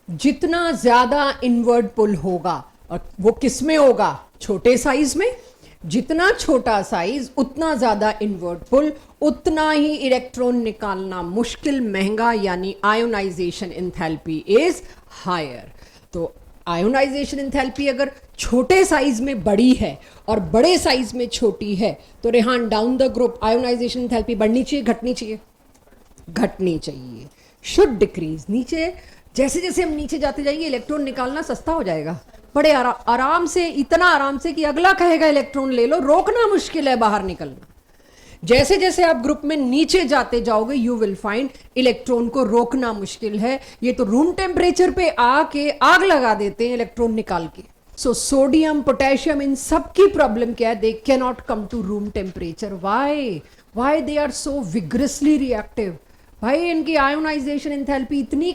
Speaker 1: जितना ज्यादा इनवर्ड पुल होगा, और वो किस में होगा, छोटे साइज में। जितना छोटा साइज उतना ज्यादा इनवर्ड पुल, उतना ही इलेक्ट्रॉन निकालना मुश्किल, महंगा, यानी आयोनाइजेशन एंथैल्पी इज हायर। तो आयोनाइजेशन एंथैल्पी अगर छोटे साइज में बड़ी है और बड़े साइज में छोटी है, तो Rehan down the group ionization enthalpy बढ़नी चाहिए, घटनी चाहिए? घटनी चाहिए, शुड डिक्रीज। नीचे जैसे जैसे हम नीचे जाते जाएंगे, इलेक्ट्रॉन निकालना सस्ता हो जाएगा, बड़े आराम से, इतना आराम से कि अगला कहेगा इलेक्ट्रॉन ले लो, रोकना मुश्किल है बाहर निकलना। जैसे जैसे आप ग्रुप में नीचे जाते जाओगे यू विल फाइंड इलेक्ट्रॉन को रोकना मुश्किल है, ये तो रूम टेम्परेचर पे आके आग लगा देते हैं इलेक्ट्रॉन निकाल के। सो सोडियम पोटेशियम इन सब की प्रॉब्लम क्या है, they can not come to room temperature. Why they are so vigorously reactive? भाई इनकी आयोनाइजेशन एंथैल्पी इतनी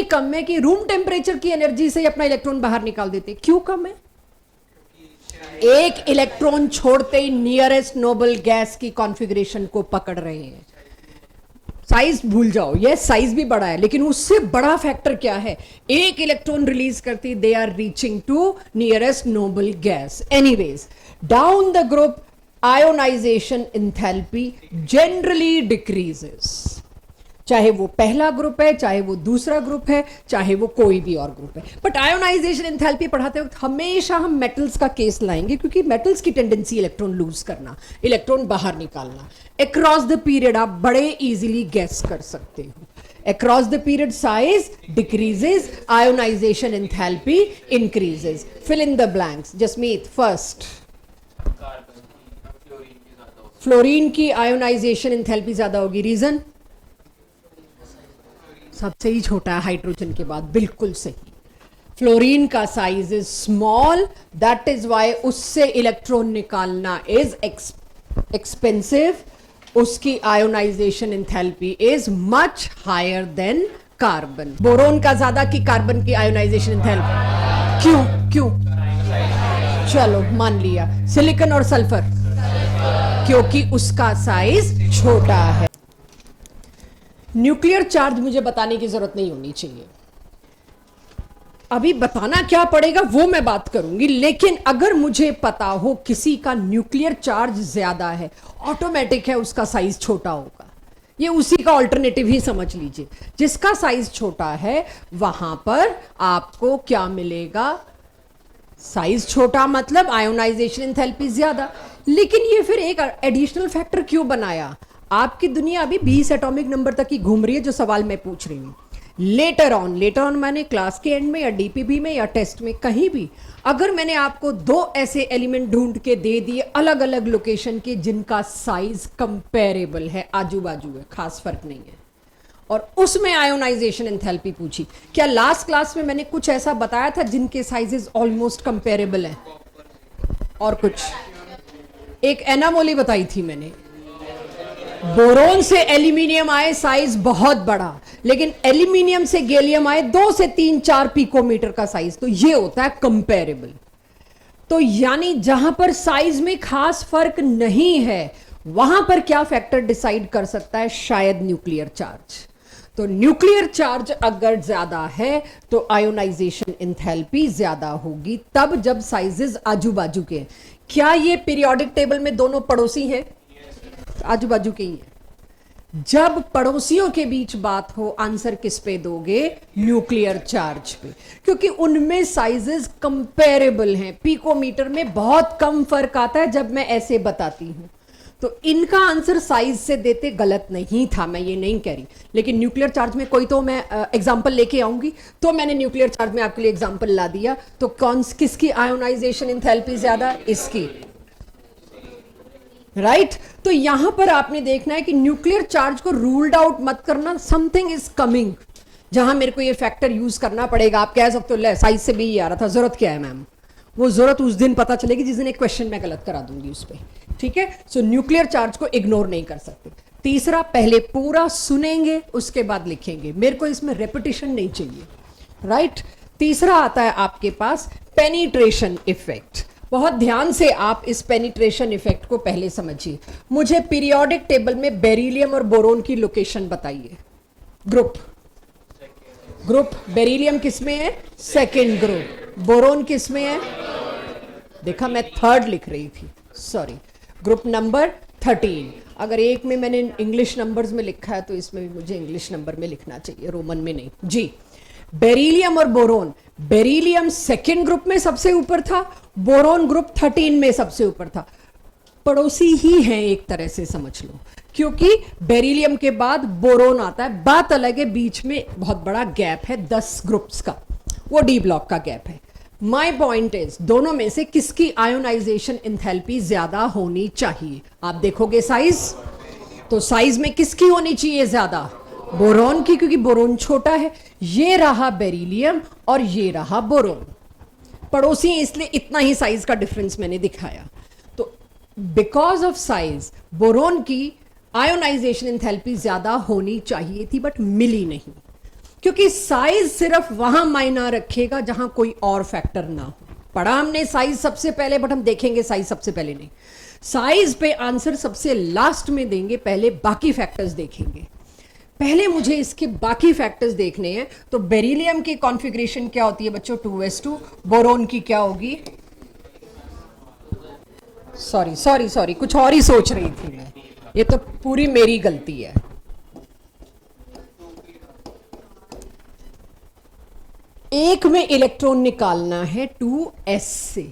Speaker 1: कम है कि रूम टेम्परेचर की एनर्जी से अपना इलेक्ट्रॉन बाहर निकाल देते। क्यों कम है? एक इलेक्ट्रॉन छोड़ते ही नियरेस्ट नोबल गैस की कॉन्फ़िगरेशन को पकड़ रहे हैं। साइज भूल जाओ, ये साइज भी बड़ा है, लेकिन उससे बड़ा फैक्टर क्या है, एक इलेक्ट्रॉन रिलीज करती they are reaching to nearest noble gas. Anyways, down the group ionization enthalpy generally decreases, चाहे वो पहला ग्रुप है, चाहे वो दूसरा ग्रुप है, चाहे वो कोई भी और ग्रुप है। बट आयोनाइजेशन एंथैल्पी पढ़ाते वक्त हमेशा हम मेटल्स का केस लाएंगे, क्योंकि मेटल्स की टेंडेंसी इलेक्ट्रॉन लूज करना, इलेक्ट्रॉन बाहर निकालना। अक्रॉस द पीरियड आप बड़े इजीली गेस कर सकते हो। Across the period size decreases, ionization enthalpy increases. Fill in the blanks. Jasmeet first. Fluorine की आयोनाइजेशन एंथैल्पी ज्यादा होगी, रीजन? सबसे ही छोटा है हाइड्रोजन के बाद, बिल्कुल सही। फ्लोरीन का size is small, that is why उससे इलेक्ट्रॉन निकालना इज एक्सपेंसिव, उसकी ionization enthalpy is much higher than carbon. Boron का ज्यादा कि कार्बन की आयोनाइजेशन एंथैल्पी? क्यों? चलो मान लिया। सिलिकॉन और सल्फर? क्योंकि उसका साइज छोटा है। न्यूक्लियर चार्ज मुझे बताने की जरूरत नहीं होनी चाहिए, अभी बताना क्या पड़ेगा वो मैं बात करूंगी, लेकिन अगर मुझे पता हो किसी का न्यूक्लियर चार्ज ज्यादा है, ऑटोमेटिक है उसका साइज छोटा होगा। ये उसी का ऑल्टरनेटिव ही समझ लीजिए। जिसका साइज छोटा है वहां पर आपको क्या मिलेगा? साइज छोटा मतलब आयोनाइजेशन एंथैल्पी ज्यादा। लेकिन ये फिर एक एडिशनल फैक्टर क्यों बनाया? आपकी दुनिया अभी 20 एटॉमिक नंबर तक ही घूम रही है, जो सवाल मैं पूछ रही हूं। लेटर ऑन माने क्लास के एंड में या डीपीबी में या टेस्ट में कहीं भी, अगर मैंने आपको दो ऐसे एलिमेंट ढूंढ के दे दिए अलग अलग लोकेशन के जिनका साइज कंपेरेबल है, आजू बाजू है, खास फर्क नहीं है, और उसमें आयोनाइजेशन एंथैल्पी पूछी, क्या लास्ट क्लास में मैंने कुछ ऐसा बताया था जिनके साइजेस ऑलमोस्ट कंपेरेबल है? और कुछ एक एनामोली बताई थी मैंने, बोरोन से एल्यूमिनियम आए साइज बहुत बड़ा, लेकिन एल्यूमिनियम से गैलियम आए 2 से 3-4 पिकोमीटर का साइज, तो ये होता है कंपेरेबल। तो यानी जहां पर साइज में खास फर्क नहीं है वहां पर क्या फैक्टर डिसाइड कर सकता है? शायद न्यूक्लियर चार्ज। तो न्यूक्लियर चार्ज अगर ज्यादा है तो आयोनाइजेशन एंथैल्पी ज्यादा होगी, तब जब साइजेस आजू बाजू के। क्या ये पीरियोडिक टेबल में दोनों पड़ोसी हैं? आजू बाजू के ही है। जब पड़ोसियों के बीच बात हो, आंसर किस पे दोगे? न्यूक्लियर चार्ज पे, क्योंकि उनमें साइजेस कंपेरेबल हैं। पिकोमीटर में बहुत कम फर्क आता है जब मैं ऐसे बताती हूं, तो इनका आंसर साइज से देते गलत नहीं था, मैं ये नहीं कह रही। लेकिन न्यूक्लियर चार्ज में कोई तो मैं एग्जांपल लेके आऊंगी, तो मैंने न्यूक्लियर चार्ज में आपके लिए एग्जांपल ला दिया। तो किसकी आयोनाइजेशन एंथैल्पी ज्यादा? इसकी, राइट तो यहां पर आपने देखना है कि न्यूक्लियर चार्ज को रूल्ड आउट मत करना, समथिंग इज कमिंग जहां मेरे को ये फैक्टर यूज करना पड़ेगा। आप कह सकते हो ले साइज से भी आ रहा था, जरूरत क्या है मैम? वो जरूरत उस दिन पता चलेगी जिस दिन एक क्वेश्चन मैं गलत करा दूंगी उस पर, ठीक है। सो न्यूक्लियर चार्ज को इग्नोर नहीं कर सकते। तीसरा, पहले पूरा सुनेंगे उसके बाद लिखेंगे, मेरे को इसमें रेपिटेशन नहीं चाहिए, राइट। तीसरा आता है आपके पास पेनिट्रेशन इफेक्ट। बहुत ध्यान से आप इस पेनिट्रेशन इफेक्ट को पहले समझिए। मुझे पीरियोडिक टेबल में बेरिलियम और बोरोन की लोकेशन बताइए। ग्रुप बेरिलियम किस में है? Second group. बोरोन किस में है? देखा मैं थर्ड लिख रही थी, सॉरी। Group number 13। अगर एक में मैंने इंग्लिश नंबर्स में लिखा है तो इसमें भी मुझे इंग्लिश नंबर में लिखना चाहिए, रोमन में नहीं जी। बेरिलियम और बोरोन, बेरिलियम सेकेंड ग्रुप में सबसे ऊपर था, बोरोन ग्रुप 13 में सबसे ऊपर था। पड़ोसी ही हैं एक तरह से समझ लो, क्योंकि बेरिलियम के बाद बोरोन आता है। बात अलग है, बीच में बहुत बड़ा गैप है 10 ग्रुप्स का, वो डी ब्लॉक का गैप है। माई पॉइंट इज दोनों में से किसकी आयोनाइजेशन एंथैल्पी ज्यादा होनी चाहिए? आप देखोगे साइज, तो साइज में किसकी होनी चाहिए ज्यादा? बोरॉन की, क्योंकि बोरॉन छोटा है। ये रहा बेरिलियम और ये रहा बोरॉन, पड़ोसी हैं इसलिए इतना ही साइज का डिफरेंस मैंने दिखाया। तो बिकॉज ऑफ साइज बोरॉन की आयोनाइजेशन एंथैल्पी ज्यादा होनी चाहिए थी, बट मिली नहीं, क्योंकि साइज सिर्फ वहां मायना रखेगा जहां कोई और फैक्टर ना हो। पढ़ा हमने साइज सबसे पहले, बट हम देखेंगे साइज सबसे पहले नहीं। साइज पे आंसर सबसे लास्ट में देंगे, पहले बाकी फैक्टर्स देखेंगे। पहले मुझे इसके बाकी फैक्टर्स देखने हैं। तो बेरिलियम की कॉन्फ़िगरेशन क्या होती है बच्चों? 2s2। बोरोन की क्या होगी? सॉरी, कुछ और ही सोच रही थी मैं, ये तो पूरी मेरी गलती है। एक में इलेक्ट्रॉन निकालना है 2s से,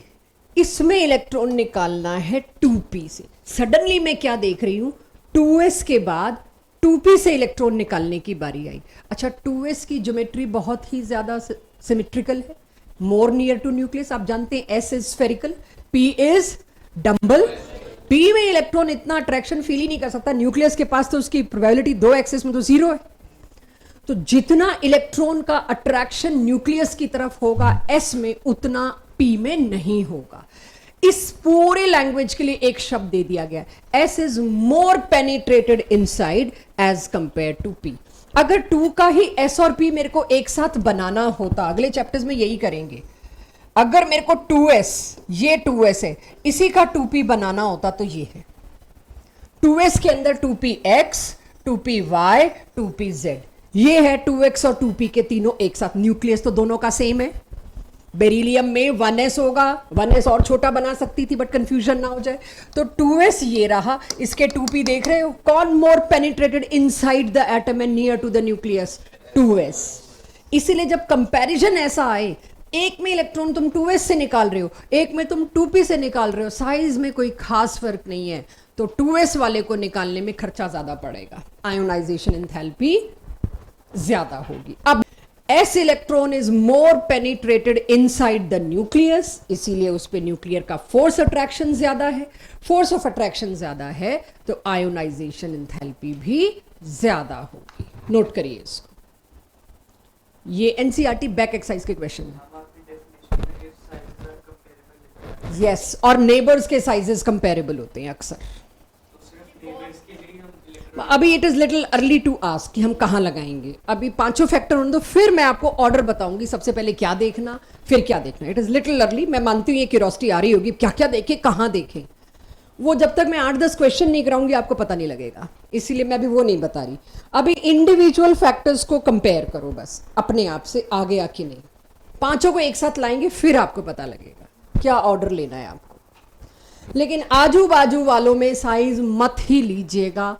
Speaker 1: इसमें इलेक्ट्रॉन निकालना है 2p से। सडनली मैं क्या देख रही हूं, 2s के बाद 2p से इलेक्ट्रॉन निकालने की बारी आई। अच्छा, 2s की ज्योमेट्री बहुत ही ज्यादा सिमेट्रिकल है, मोर नियर टू न्यूक्लियस। आप जानते हैं s is spherical, p is dumbbell. p में इलेक्ट्रॉन इतना अट्रैक्शन फील ही नहीं कर सकता, न्यूक्लियस के पास तो उसकी प्रोबेबिलिटी 2 एक्सिस में तो 0 है। तो जितना इलेक्ट्रॉन का अट्रैक्शन न्यूक्लियस की तरफ होगा s में, उतना p में नहीं होगा। इस पूरे लैंग्वेज के लिए एक शब्द दे दिया गया, s is more penetrated inside as compare to p। अगर 2 का ही s और p मेरे को एक साथ बनाना होता, अगले चैप्टर्स में यही करेंगे, अगर मेरे को 2s, ये 2s है, इसी का 2p बनाना होता तो ये है 2s के अंदर 2px, 2py, 2pz, ये है 2x और 2p के तीनों एक साथ। न्यूक्लियस तो दोनों का सेम है। बेरिलियम में 1s होगा, 1s और छोटा बना सकती थी बट कंफ्यूजन ना हो जाए। तो 2s ये रहा, इसके 2p देख रहे हो, कौन more penetrated inside the atom and near to the nucleus? 2s। इसीलिए जब कंपैरिजन ऐसा आए, एक में इलेक्ट्रॉन तुम 2s से निकाल रहे हो, एक में तुम 2p से निकाल रहे हो, साइज में कोई खास फर्क नहीं है, तो 2s वाले को निकालने में खर्चा ज्यादा पड़ेगा, आयोनाइजेशन एंथैल्पी ज्यादा होगी। अब s electron is more penetrated inside the nucleus, इसीलिए उस पे न्यूक्लियर का फोर्स अट्रैक्शन ज्यादा है। फोर्स ऑफ अट्रैक्शन ज्यादा है तो आयोनाइजेशन एंथैल्पी भी ज्यादा होगी। नोट करिए इसको, ये एनसीईआरटी बैक एक्सरसाइज के क्वेश्चन। यस, और नेबर्स के साइजेस कंपेरेबल होते हैं अक्सर। अभी it is little early to ask कि हम कहां लगाएंगे, अभी पांचों फैक्टर होने दो, फिर मैं आपको ऑर्डर बताऊंगी, सबसे पहले क्या देखना फिर क्या देखना। इट इज लिटिल अर्ली, मैं मानती हूं ये क्यूरियोसिटी आ रही होगी क्या क्या देखें कहां देखें, वो जब तक मैं 8-10 क्वेश्चन नहीं कराऊंगी आपको पता नहीं लगेगा, इसीलिए मैं अभी वो नहीं बता रही। अभी इंडिविजुअल फैक्टर्स को कंपेयर करो बस अपने आप से, आगे आके नहीं, पांचों को एक साथ लाएंगे फिर आपको पता लगेगा क्या ऑर्डर लेना है आपको। लेकिन आजू बाजू वालों में साइज मत ही लीजिएगा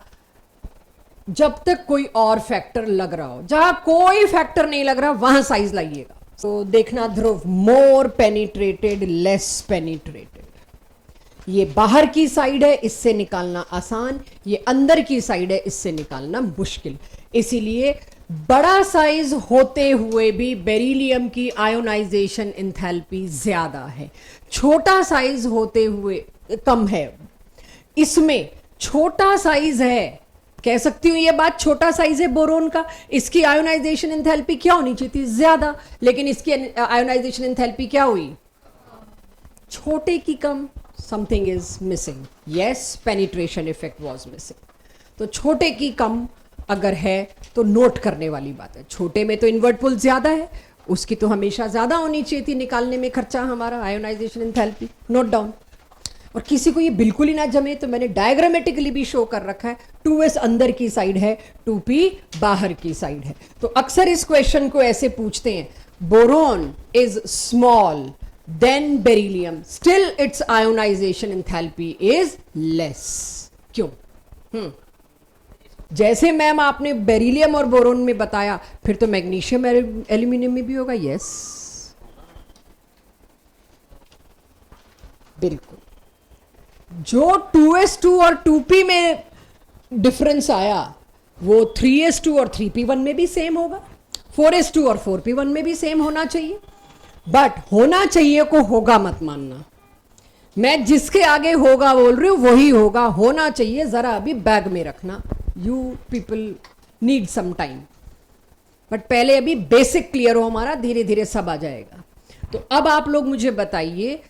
Speaker 1: जब तक कोई और फैक्टर लग रहा हो। जहां कोई फैक्टर नहीं लग रहा वहां साइज लाइएगा। तो देखना ध्रुव, मोर पेनिट्रेटेड, लेस पेनिट्रेटेड, ये बाहर की साइड है, इससे निकालना आसान, ये अंदर की साइड है, इससे निकालना मुश्किल। इसीलिए बड़ा साइज होते हुए भी बेरिलियम की आयोनाइजेशन एंथैल्पी ज्यादा है, छोटा साइज होते हुए कम है। इसमें छोटा साइज है, कह सकती हूं ये बात, छोटा साइज है बोरोन का, इसकी आयोनाइजेशन एंथैल्पी क्या होनी चाहिए थी? ज्यादा, लेकिन इसकी आयोनाइजेशन एंथैल्पी क्या हुई? छोटे की कम। Something is missing. Yes, penetration effect was missing. तो छोटे की कम अगर है तो नोट करने वाली बात है। छोटे में तो इन्वर्ट पुल ज्यादा है, उसकी तो हमेशा ज्यादा होनी चाहिए थी निकालने में खर्चा हमारा, आयोनाइजेशन एंथैल्पी। Note down. और किसी को ये बिल्कुल ही ना जमे तो मैंने डायग्रामेटिकली भी शो कर रखा है, 2s अंदर की साइड है, 2p बाहर की साइड है। तो अक्सर इस क्वेश्चन को ऐसे पूछते हैं, boron is small than beryllium, still its ionization enthalpy is less. क्यों? जैसे मैम आपने बेरिलियम और बोरोन में बताया, फिर तो मैग्नीशियम एल्यूमिनियम में भी होगा। यस, बिल्कुल। जो 2s2 और 2p में डिफरेंस आया वो 3s2 और 3p1 में भी सेम होगा, 4s2 और 4p1 में भी सेम होना चाहिए। बट होना चाहिए को होगा मत मानना। मैं जिसके आगे होगा बोल रही हूं वही होगा, होना चाहिए जरा अभी बैग में रखना। You people need some time, but पहले अभी बेसिक क्लियर हो हमारा, धीरे धीरे सब आ जाएगा। तो अब आप लोग मुझे बताइए,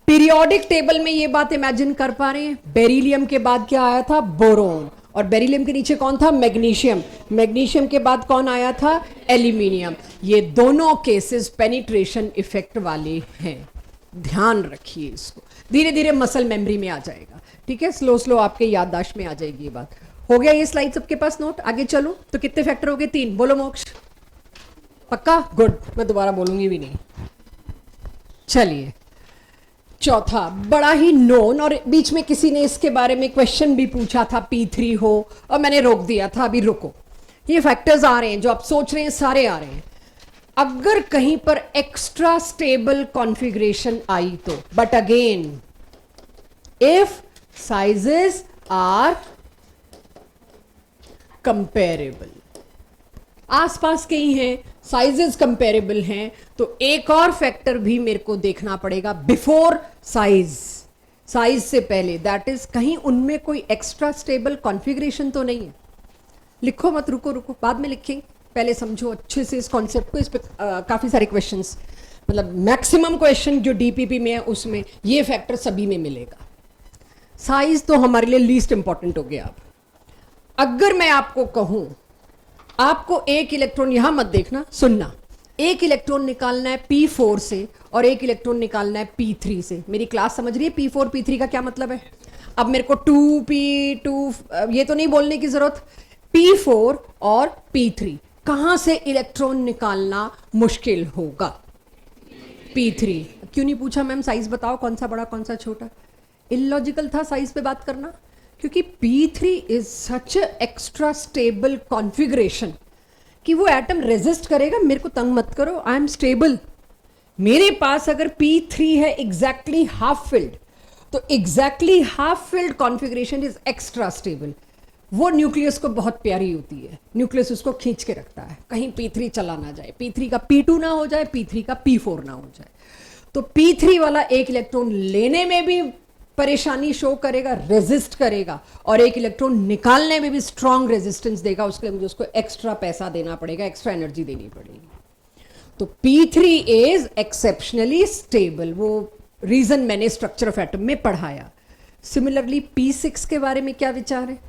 Speaker 1: पीरियोडिक टेबल में ये बात इमेजिन कर पा रहे हैं? बेरिलियम के बाद क्या आया था? बोरोन। और बेरिलियम के नीचे कौन था? मैग्नीशियम। मैग्नीशियम के बाद कौन आया था? एल्यूमिनियम। ये दोनों केसेस पेनिट्रेशन इफेक्ट वाले हैं, ध्यान रखिए इसको। धीरे धीरे मसल मेमोरी में आ जाएगा, ठीक है, स्लो स्लो आपके याददाश्त में आ जाएगी ये बात। हो गया ये स्लाइड सबके पास नोट? आगे चलो। तो कितने फैक्टर हो गए? 3। बोलो मोक्ष, पक्का? गुड, मैं दोबारा बोलूंगी भी नहीं। चलिए चौथा, बड़ा ही नोन, और बीच में किसी ने इसके बारे में क्वेश्चन भी पूछा था, P3 हो, और मैंने रोक दिया था, अभी रुको। ये फैक्टर्स आ रहे हैं जो आप सोच रहे हैं, सारे आ रहे हैं। अगर कहीं पर एक्स्ट्रा स्टेबल कॉन्फ़िगरेशन आई तो, but again if sizes are comparable, आसपास के ही हैं, साइजेस कंपेरेबल हैं, तो एक और फैक्टर भी मेरे को देखना पड़ेगा बिफोर साइज, साइज से पहले, दैट इज कहीं उनमें कोई एक्स्ट्रा स्टेबल कॉन्फ़िगरेशन तो नहीं है। लिखो मत, रुको रुको, बाद में लिखेंगे, पहले समझो अच्छे से इस कॉन्सेप्ट को। इस पे काफी सारे क्वेश्चंस, मतलब मैक्सिमम क्वेश्चन जो डीपीपी में है उसमें ये फैक्टर सभी में मिलेगा। साइज तो हमारे लिए लीस्ट इंपॉर्टेंट हो गया। अब अगर मैं आपको कहूं आपको एक इलेक्ट्रॉन, यहां मत देखना, सुनना, एक इलेक्ट्रॉन निकालना है P4 से और एक इलेक्ट्रॉन निकालना है P3 से। मेरी क्लास समझ रही है? P4 P3 का क्या मतलब है? अब मेरे को 2P2 ये तो नहीं बोलने की जरूरत, P4 और P3 कहां से इलेक्ट्रॉन निकालना मुश्किल होगा? P3। क्यों नहीं पूछा मैम साइज बताओ, कौन सा बड़ा कौन सा छोटा? इलॉजिकल था साइज पे बात करना, क्योंकि P3 is such extra stable configuration कि वो एटम रेजिस्ट करेगा। मेरे को तंग मत करो, आई एम स्टेबल। मेरे पास अगर P3 है एग्जैक्टली हाफ फिल्ड, तो exactly half field configuration is extra stable. वो न्यूक्लियस को बहुत प्यारी होती है, न्यूक्लियस उसको खींच के रखता है, कहीं P3 चला ना जाए, P3 का P2 ना हो जाए, P3 का P4 ना हो जाए। तो P3 वाला एक इलेक्ट्रॉन लेने में भी परेशानी शो करेगा, रेजिस्ट करेगा, और एक इलेक्ट्रॉन निकालने में भी स्ट्रॉन्ग रेजिस्टेंस देगा। उसके लिए मुझे उसको एक्स्ट्रा पैसा देना पड़ेगा, एक्स्ट्रा एनर्जी देनी पड़ेगी। तो P3 इज एक्सेप्शनली स्टेबल, वो रीजन मैंने स्ट्रक्चर ऑफ एटम में पढ़ाया। सिमिलरली P6 के बारे में क्या विचार है?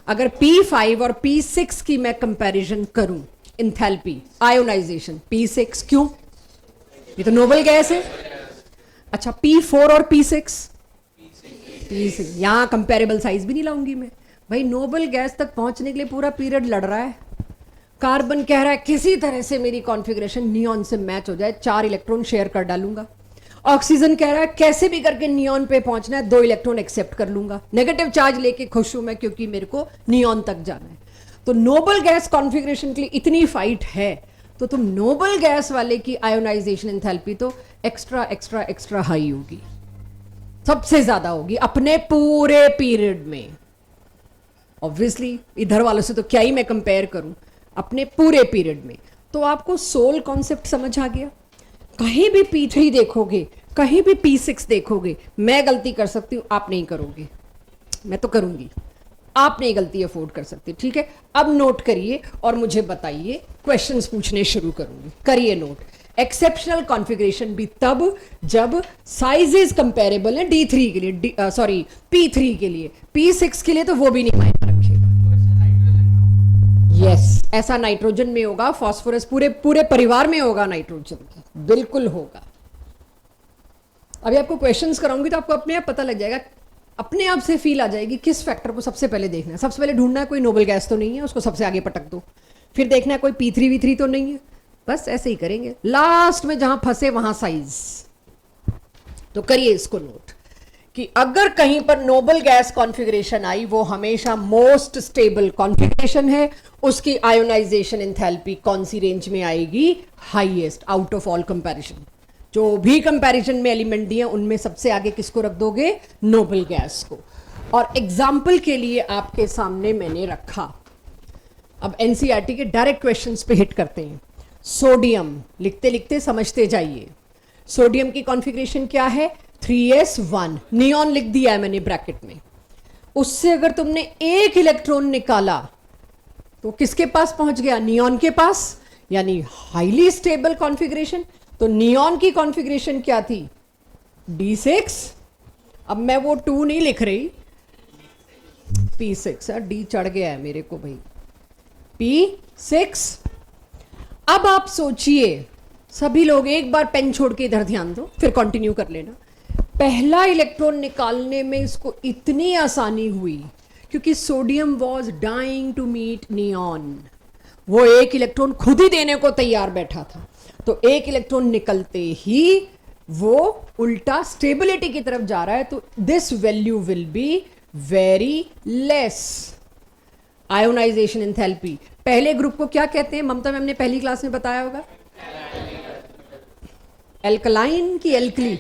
Speaker 1: अगर P5 और P6 की मैं कंपैरिजन करूं, इंथैल्पी, आयोनाइजेशन, P6 क्यों? ये तो नोबल गैस है। अच्छा, P4 और P6 यहां कंपेरेबल साइज भी नहीं लाऊंगी मैं भाई। नोबल गैस तक पहुंचने के लिए पूरा पीरियड लड़ रहा है। कार्बन कह रहा है किसी तरह से मेरी कॉन्फ़िगरेशन नियॉन से मैच हो जाए, 4 इलेक्ट्रॉन शेयर कर डालूंगा। ऑक्सीजन कह रहा है कैसे भी करके नियॉन पे पहुंचना है, 2 इलेक्ट्रॉन एक्सेप्ट कर लूंगा, नेगेटिव चार्ज लेके खुश हूं मैं क्योंकि मेरे को नियॉन तक जाना है। तो नोबल गैस कॉन्फ़िगरेशन के लिए इतनी फाइट है, तो तुम नोबल गैस वाले की आयोनाइजेशन एंथैल्पी तो एक्स्ट्रा एक्स्ट्रा एक्स्ट्रा हाई होगी, सबसे ज्यादा होगी अपने पूरे पीरियड में। ऑब्वियसली इधर वालों से तो क्या ही मैं कंपेयर करूं, अपने पूरे पीरियड में। तो आपको सोल कॉन्सेप्ट समझ आ गया? कहीं भी P3 देखोगे, कहीं भी P6 देखोगे, मैं गलती कर सकती हूं, आप नहीं करोगे, मैं तो करूंगी, आप नहीं गलती अफोर्ड कर सकते, ठीक है? अब नोट करिए और मुझे बताइए, क्वेश्चंस पूछने शुरू करूंगी, करिए नोट। एक्सेप्शनल कॉन्फ़िगरेशन भी तब जब साइजेस कंपेरेबल है D3 के लिए, सॉरी P3 के लिए, P6 के लिए तो वो भी नहीं मायना रखेगा। यस, ऐसा नाइट्रोजन में होगा, फास्फोरस पूरे पूरे परिवार में होगा, नाइट्रोजन का बिल्कुल होगा। अभी आपको क्वेश्चंस कराऊंगी तो आपको अपने आप पता लग जाएगा, अपने आप से फील आ जाएगी किस फैक्टर को सबसे पहले देखना है। सबसे पहले ढूंढना है कोई नोबल गैस तो नहीं है, उसको सबसे आगे पटक दो। फिर देखना है कोई P3 V3 तो नहीं है, बस ऐसे ही करेंगे। लास्ट में जहां फंसे वहां साइज। तो करिए इसको नोट कि अगर कहीं पर नोबल गैस कॉन्फ़िगरेशन आई, वो हमेशा मोस्ट स्टेबल कॉन्फ़िगरेशन है, उसकी आयोनाइजेशन एंथैल्पी कौन सी रेंज में आएगी? Highest out of all comparison. जो भी कंपैरिजन में एलिमेंट दिए उनमें सबसे आगे किसको रख दोगे? नोबल गैस को। और एग्जाम्पल के लिए आपके सामने मैंने रखा, अब एनसीईआरटी के डायरेक्ट क्वेश्चंस पे हिट करते हैं। सोडियम, लिखते लिखते समझते जाइए। सोडियम की कॉन्फ़िगरेशन क्या है? 3s1। नियॉन लिख दिया है मैंने ब्रैकेट में। उससे अगर तुमने एक इलेक्ट्रॉन निकाला तो किसके पास पहुंच गया? नियॉन के पास, यानी हाईली स्टेबल कॉन्फ़िगरेशन। तो नियॉन की कॉन्फ़िगरेशन क्या थी? D6। अब मैं वो 2 नहीं लिख रही, P6। डी चढ़ गया है मेरे को भाई, P6। अब आप सोचिए, सभी लोग एक बार पेन छोड़ के इधर ध्यान दो, फिर कंटिन्यू कर लेना। पहला इलेक्ट्रॉन निकालने में इसको इतनी आसानी हुई क्योंकि sodium was dying to meet neon. वो एक इलेक्ट्रॉन खुद ही देने को तैयार बैठा था। तो एक इलेक्ट्रॉन निकलते ही वो उल्टा स्टेबिलिटी की तरफ जा रहा है, तो this value will be very less. Ionisation enthalpy पहले ग्रुप को क्या कहते हैं? ममता मैम ने पहली क्लास में बताया होगा। एल्कलाइन की एल्कली?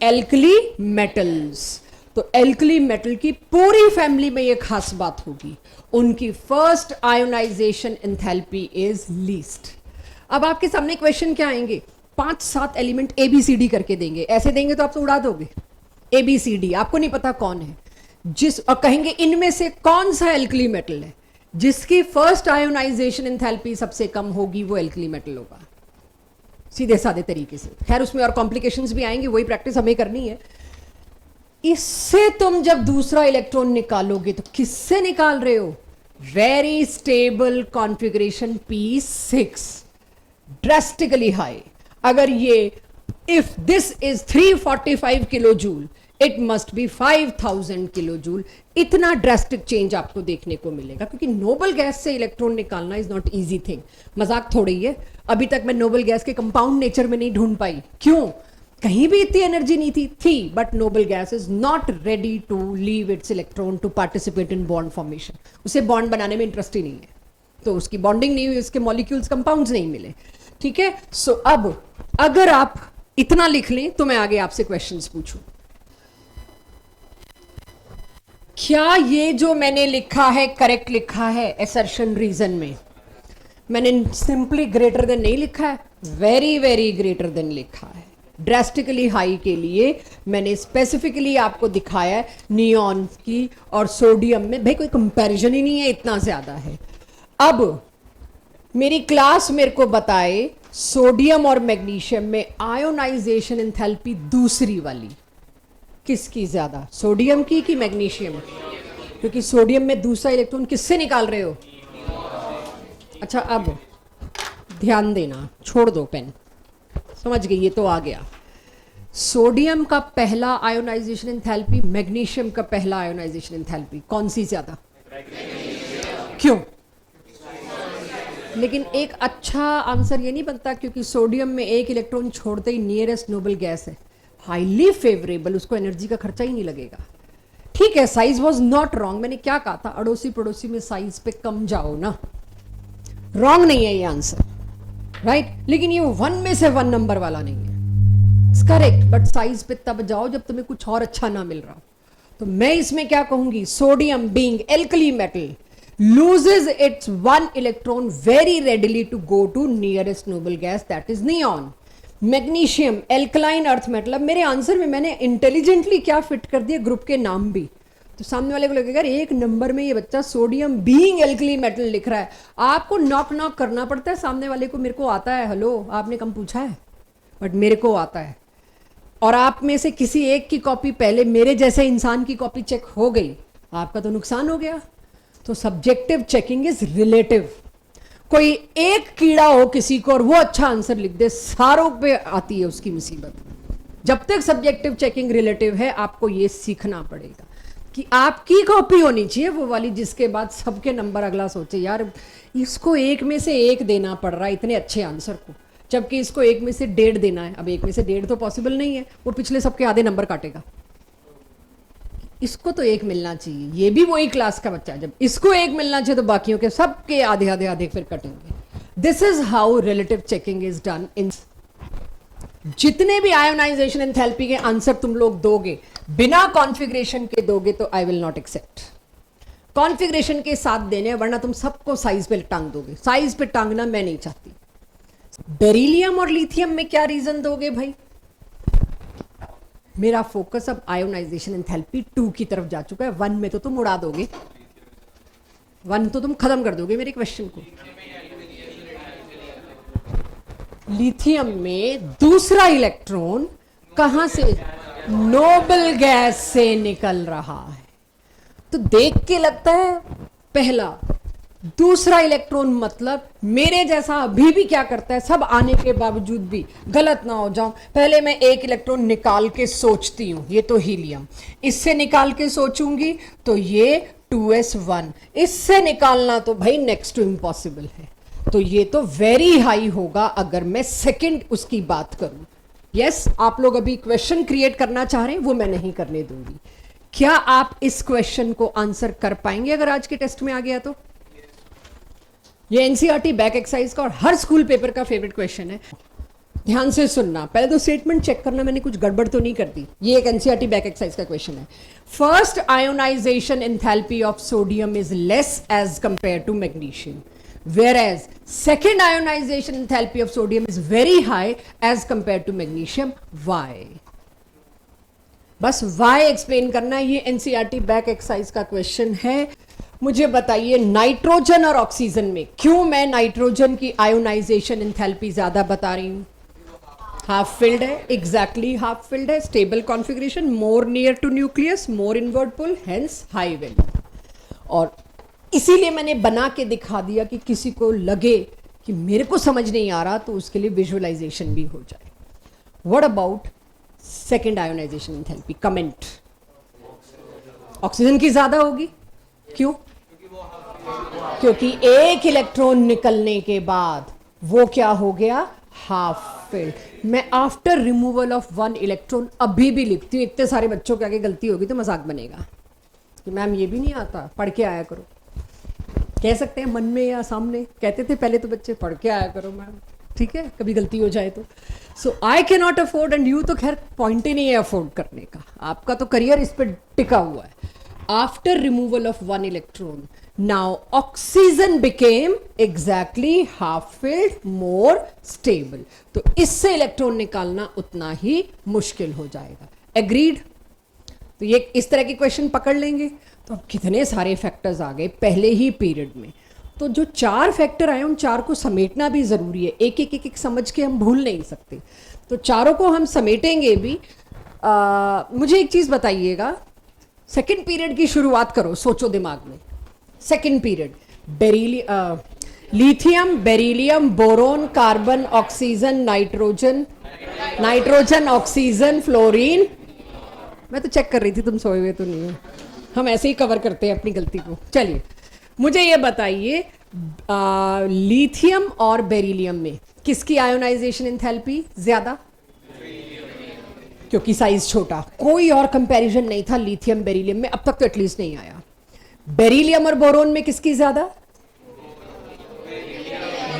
Speaker 1: Alkali metals. तो एल्कली मेटल की पूरी फैमिली में ये खास बात होगी, उनकी first ionization enthalpy is least. अब आपके सामने क्वेश्चन क्या आएंगे? 5-7 एलिमेंट ABCD करके देंगे। ऐसे देंगे तो आप तो उड़ा दोगे। ABCD आपको नहीं पता कौन है, और कहेंगे इनमें से कौन सा एल्कली मेटल है। जिसकी फर्स्ट आयोनाइजेशन एंथैल्पी सबसे कम होगी वो एल्कली मेटल होगा, सीधे साधे तरीके से। खैर उसमें और कॉम्प्लिकेशंस भी आएंगे, वही प्रैक्टिस हमें करनी है। इससे तुम जब दूसरा इलेक्ट्रॉन निकालोगे तो किससे निकाल रहे हो? Very stable configuration P6, drastically high. अगर ये if this is 345 kilo joule, it must be 5000 kilo joule. इतना ड्रास्टिक चेंज आपको देखने को मिलेगा, क्योंकि नोबल गैस से इलेक्ट्रॉन निकालना इज नॉट इजी थिंग। मजाक थोड़ी है। अभी तक मैं नोबल गैस के कंपाउंड नेचर में नहीं ढूंढ पाई। क्यों? कहीं भी इतनी एनर्जी नहीं थी, but noble gas is not ready to leave its electron to participate in bond formation. उसे बॉन्ड बनाने में इंटरेस्ट ही नहीं है, तो उसकी बॉन्डिंग नहीं हुई, उसके मॉलिक्यूल्स कंपाउंड्स नहीं मिले। ठीक है, सो अब अगर आप इतना लिख लें तो मैं आगे आपसे क्वेश्चंस पूछूं। क्या ये जो मैंने लिखा है करेक्ट लिखा है? असर्शन रीजन में मैंने सिंपली ग्रेटर देन नहीं लिखा है, वेरी वेरी ग्रेटर देन लिखा है। ड्रास्टिकली हाई के लिए मैंने स्पेसिफिकली आपको दिखाया है नियॉन की और सोडियम में। भाई कोई कंपैरिजन ही नहीं है, इतना ज्यादा है। अब मेरी क्लास मेरे को बताए सोडियम और मैग्नीशियम में आयोनाइजेशन एंथैल्पी दूसरी वाली किसकी ज्यादा, सोडियम की कि मैग्नीशियम? क्योंकि सोडियम में दूसरा इलेक्ट्रॉन किससे निकाल रहे हो? अच्छा अब ध्यान देना, छोड़ दो पेन, समझ गई, ये तो आ गया। सोडियम का पहला आयोनाइजेशन एंथैल्पी, मैग्नीशियम का पहला आयोनाइजेशन एंथैल्पी, कौन सी ज्यादा? क्यों? लेकिन एक अच्छा आंसर ये नहीं बनता, क्योंकि सोडियम में एक इलेक्ट्रॉन छोड़ते ही नियरेस्ट नोबल गैस है, हाईली फेवरेबल, उसको एनर्जी का खर्चा ही नहीं लगेगा। ठीक है, साइज वॉज नॉट रॉन्ग। मैंने क्या कहा था? अड़ोसी पड़ोसी में साइज पे कम जाओ ना। रॉन्ग नहीं है ये आंसर, राइट? लेकिन ये 1 में से 1 नंबर वाला नहीं है, इट्स करेक्ट, बट साइज पे तब जाओ जब तुम्हें कुछ और अच्छा ना मिल रहा हो। तो मैं इसमें क्या कहूंगी? Sodium being alkali metal loses its 1 electron very readily to go to nearest noble gas, that is neon. Magnesium alkaline earth metal. अब मेरे आंसर में मैंने इंटेलिजेंटली क्या फिट कर दिया, ग्रुप के नाम भी, तो सामने वाले को लगेगा एक नंबर में ये बच्चा सोडियम बीइंग एल्कली मेटल लिख रहा है। आपको नॉक नॉक करना पड़ता है सामने वाले को। मेरे को आता है, हेलो आपने कम पूछा है, बट मेरे को आता है। और आप में से किसी एक की कॉपी पहले मेरे जैसे इंसान की कॉपी चेक हो गई, आपका तो नुकसान हो गया। तो सब्जेक्टिव चेकिंग इज रिलेटिव। कोई एक कीड़ा हो किसी को और वो अच्छा आंसर लिख दे, सारों पे आती है उसकी मुसीबत। जब तक सब्जेक्टिव चेकिंग रिलेटिव है, आपको ये सीखना पड़ेगा कि आपकी कॉपी होनी चाहिए वो वाली जिसके बाद सबके नंबर अगला सोचे यार इसको 1 में से 1 देना पड़ रहा है इतने अच्छे आंसर को, जबकि इसको 1 में से 1.5 देना है। अब 1 में से 1.5 तो पॉसिबल नहीं है, वो पिछले सबके आधे नंबर काटेगा। इसको तो 1 मिलना चाहिए, ये भी वही क्लास का बच्चा, जब इसको 1 मिलना चाहिए तो बाकियों के सबके आधे आधे आधे फिर कटेंगे। This is how relative checking is done in. जितने भी आयोनाइजेशन एंथैल्पी के आंसर तुम लोग दोगे बिना कॉन्फ़िगरेशन के दोगे तो I will not accept. Configuration के साथ देने, वरना तुम सबको साइज पे टांग दोगे। साइज पे टांगना मैं नहीं चाहती। बेरिलियम और लिथियम में क्या रीजन दोगे भाई? मेरा फोकस अब आयोनाइजेशन एंथैल्पी 2 की तरफ जा चुका है, 1 में तो तुम उड़ा दोगे, 1 तो तुम खत्म कर दोगे मेरे क्वेश्चन को। लिथियम में दूसरा इलेक्ट्रॉन कहां से? नोबल गैस से निकल रहा है। तो देख के लगता है पहला, दूसरा इलेक्ट्रॉन मतलब मेरे जैसा अभी भी क्या करता है, सब आने के बावजूद भी, गलत ना हो जाऊं, पहले मैं एक इलेक्ट्रॉन निकाल के सोचती हूं, ये तो हीलियम, इससे निकाल के सोचूंगी तो ये 2s1, इससे निकालना तो भाई नेक्स्ट टू इम्पॉसिबल है। तो ये तो वेरी हाई होगा अगर मैं सेकंड उसकी बात करूं। यस, आप लोग अभी क्वेश्चन क्रिएट करना चाह रहे हैं, वो मैं नहीं करने दूंगी। क्या आप इस क्वेश्चन को आंसर कर पाएंगे अगर आज के टेस्ट में आ गया तो? ये एनसीईआरटी बैक एक्सरसाइज का और हर स्कूल पेपर का फेवरेट क्वेश्चन है। ध्यान से सुनना, पहले तो स्टेटमेंट चेक करना मैंने कुछ गड़बड़ तो नहीं कर दी। ये एक एनसीईआरटी बैक एक्सरसाइज का क्वेश्चन है। First ionisation enthalpy of sodium is less as compare to magnesium, whereas second ionization enthalpy of sodium is very high as compared to magnesium. Why? बस why एक्सप्लेन करना है। ये NCERT back exercise का question है। मुझे बताइए nitrogen और oxygen में क्यों मैं नाइट्रोजन की आयोनाइजेशन एंथैल्पी ज्यादा बता रही हूं? हाफ फिल्ड है, एग्जैक्टली हाफ फिल्ड है, stable configuration, more near to nucleus, more inward pull, hence high value. और इसीलिए मैंने बना के दिखा दिया कि किसी को लगे कि मेरे को समझ नहीं आ रहा तो उसके लिए विजुअलाइजेशन भी हो जाए। What about second ionization enthalpy? Comment. Oxygen की ज्यादा होगी, क्यों? क्योंकि एक इलेक्ट्रॉन निकलने के बाद वो क्या हो गया? Half filled. मैं आफ्टर रिमूवल ऑफ 1 इलेक्ट्रॉन अभी भी लिखती हूँ। इतने सारे बच्चों के आगे गलती होगी तो मजाक बनेगा कि मैम ये भी नहीं आता, पढ़ के आया करो। कह सकते हैं मन में या सामने, कहते थे पहले तो बच्चे, पढ़ के आया करो मैम, ठीक है, कभी गलती हो जाए तो। So I can not afford, and you तो खैर पॉइंट ही नहीं है अफोर्ड करने का, आपका तो करियर इस पर टिका हुआ है। After removal of 1 electron now oxygen became exactly half field, more stable. तो इससे इलेक्ट्रॉन निकालना उतना ही मुश्किल हो जाएगा। एग्रीड? तो ये इस तरह के क्वेश्चन पकड़ लेंगे तो अब कितने सारे फैक्टर्स आ गए पहले ही पीरियड में। तो जो 4 फैक्टर आए उन 4 को समेटना भी जरूरी है, एक एक एक एक समझ के हम भूल नहीं सकते। तो चारों को हम समेटेंगे भी। मुझे एक चीज बताइएगा, सेकंड पीरियड की शुरुआत करो, सोचो दिमाग में। Second period, lithium, beryllium, boron, carbon, oxygen, nitrogen, nitrogen, oxygen, fluorine. मैं तो चेक कर रही थी तुम सोए हुए तो नहीं हो, हम ऐसे ही कवर करते हैं अपनी गलती को। चलिए मुझे ये बताइए, लिथियम और बेरिलियम में किसकी आयोनाइजेशन एंथैल्पी ज्यादा? क्योंकि साइज छोटा, कोई और कंपैरिजन नहीं था लिथियम बेरिलियम में, अब तक तो एटलीस्ट नहीं आया। बेरिलियम और बोरोन में किसकी ज्यादा?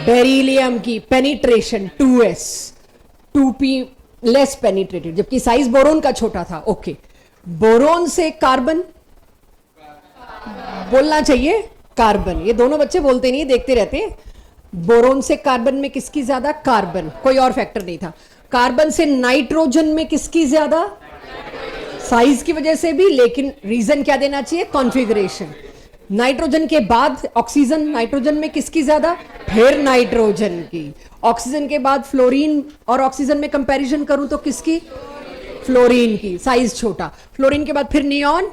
Speaker 1: बेरिलियम की penetration 2s, 2p less penetrated, जबकि साइज बोरोन का छोटा था। ओके, बोरोन से कार्बन, बोलना चाहिए कार्बन, ये दोनों बच्चे बोलते नहीं, देखते रहते हैं। बोरोन से कार्बन में किसकी ज्यादा? कार्बन, कोई और फैक्टर नहीं था। कार्बन से नाइट्रोजन में किसकी ज्यादा? साइज की वजह से भी, लेकिन रीजन क्या देना चाहिए? कॉन्फ़िगरेशन। नाइट्रोजन के बाद ऑक्सीजन, नाइट्रोजन में किसकी ज्यादा? फिर नाइट्रोजन की। ऑक्सीजन के बाद फ्लोरीन और ऑक्सीजन में कंपैरिजन करूं तो किसकी? फ्लोरीन की, साइज छोटा। फ्लोरीन के बाद फिर नियॉन।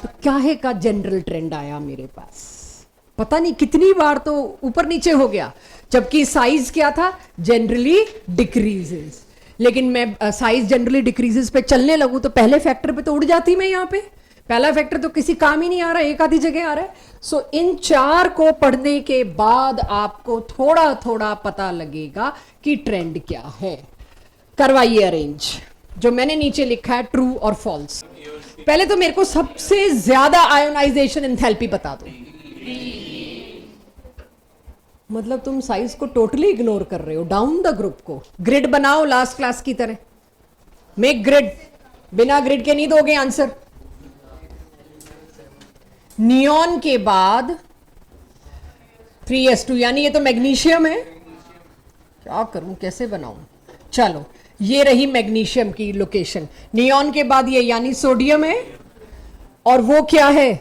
Speaker 1: तो क्या है का जनरल ट्रेंड आया मेरे पास, पता नहीं कितनी बार तो ऊपर नीचे हो गया, जबकि साइज क्या था? Generally decreases. लेकिन मैं साइज जनरली डिक्रीजेस पे चलने लगूं तो पहले फैक्टर पे तो उड़ जाती मैं। यहां पे पहला फैक्टर तो किसी काम ही नहीं आ रहा, एक आधी जगह आ रहा है। सो इन 4 को पढ़ने के बाद आपको थोड़ा थोड़ा पता लगेगा कि ट्रेंड क्या है। करवाइए अरेंज, जो मैंने नीचे लिखा है ट्रू और फॉल्स। पहले तो मेरे को सबसे ज्यादा आयोनाइजेशन एंथैल्पी बता दो। मतलब तुम साइज को टोटली इग्नोर कर रहे हो, डाउन द ग्रुप को। ग्रिड बनाओ लास्ट क्लास की तरह, मेक ग्रिड, बिना ग्रिड के नहीं दोगे आंसर। नियॉन के बाद 3s2, यानी ये तो मैग्नीशियम है, क्या करूं, कैसे बनाऊं? चलो, ये रही मैग्नीशियम की लोकेशन। नियॉन के बाद ये यानी सोडियम है, और वो क्या है?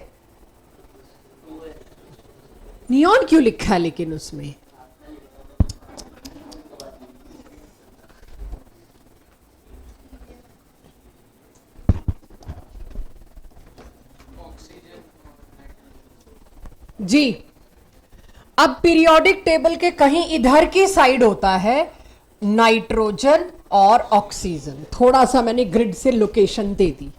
Speaker 1: नियॉन क्यों लिखा है लेकिन उसमें? जी, अब पीरियोडिक टेबल के कहीं इधर की साइड होता है नाइट्रोजन और ऑक्सीजन। थोड़ा सा मैंने ग्रिड से लोकेशन दे दी।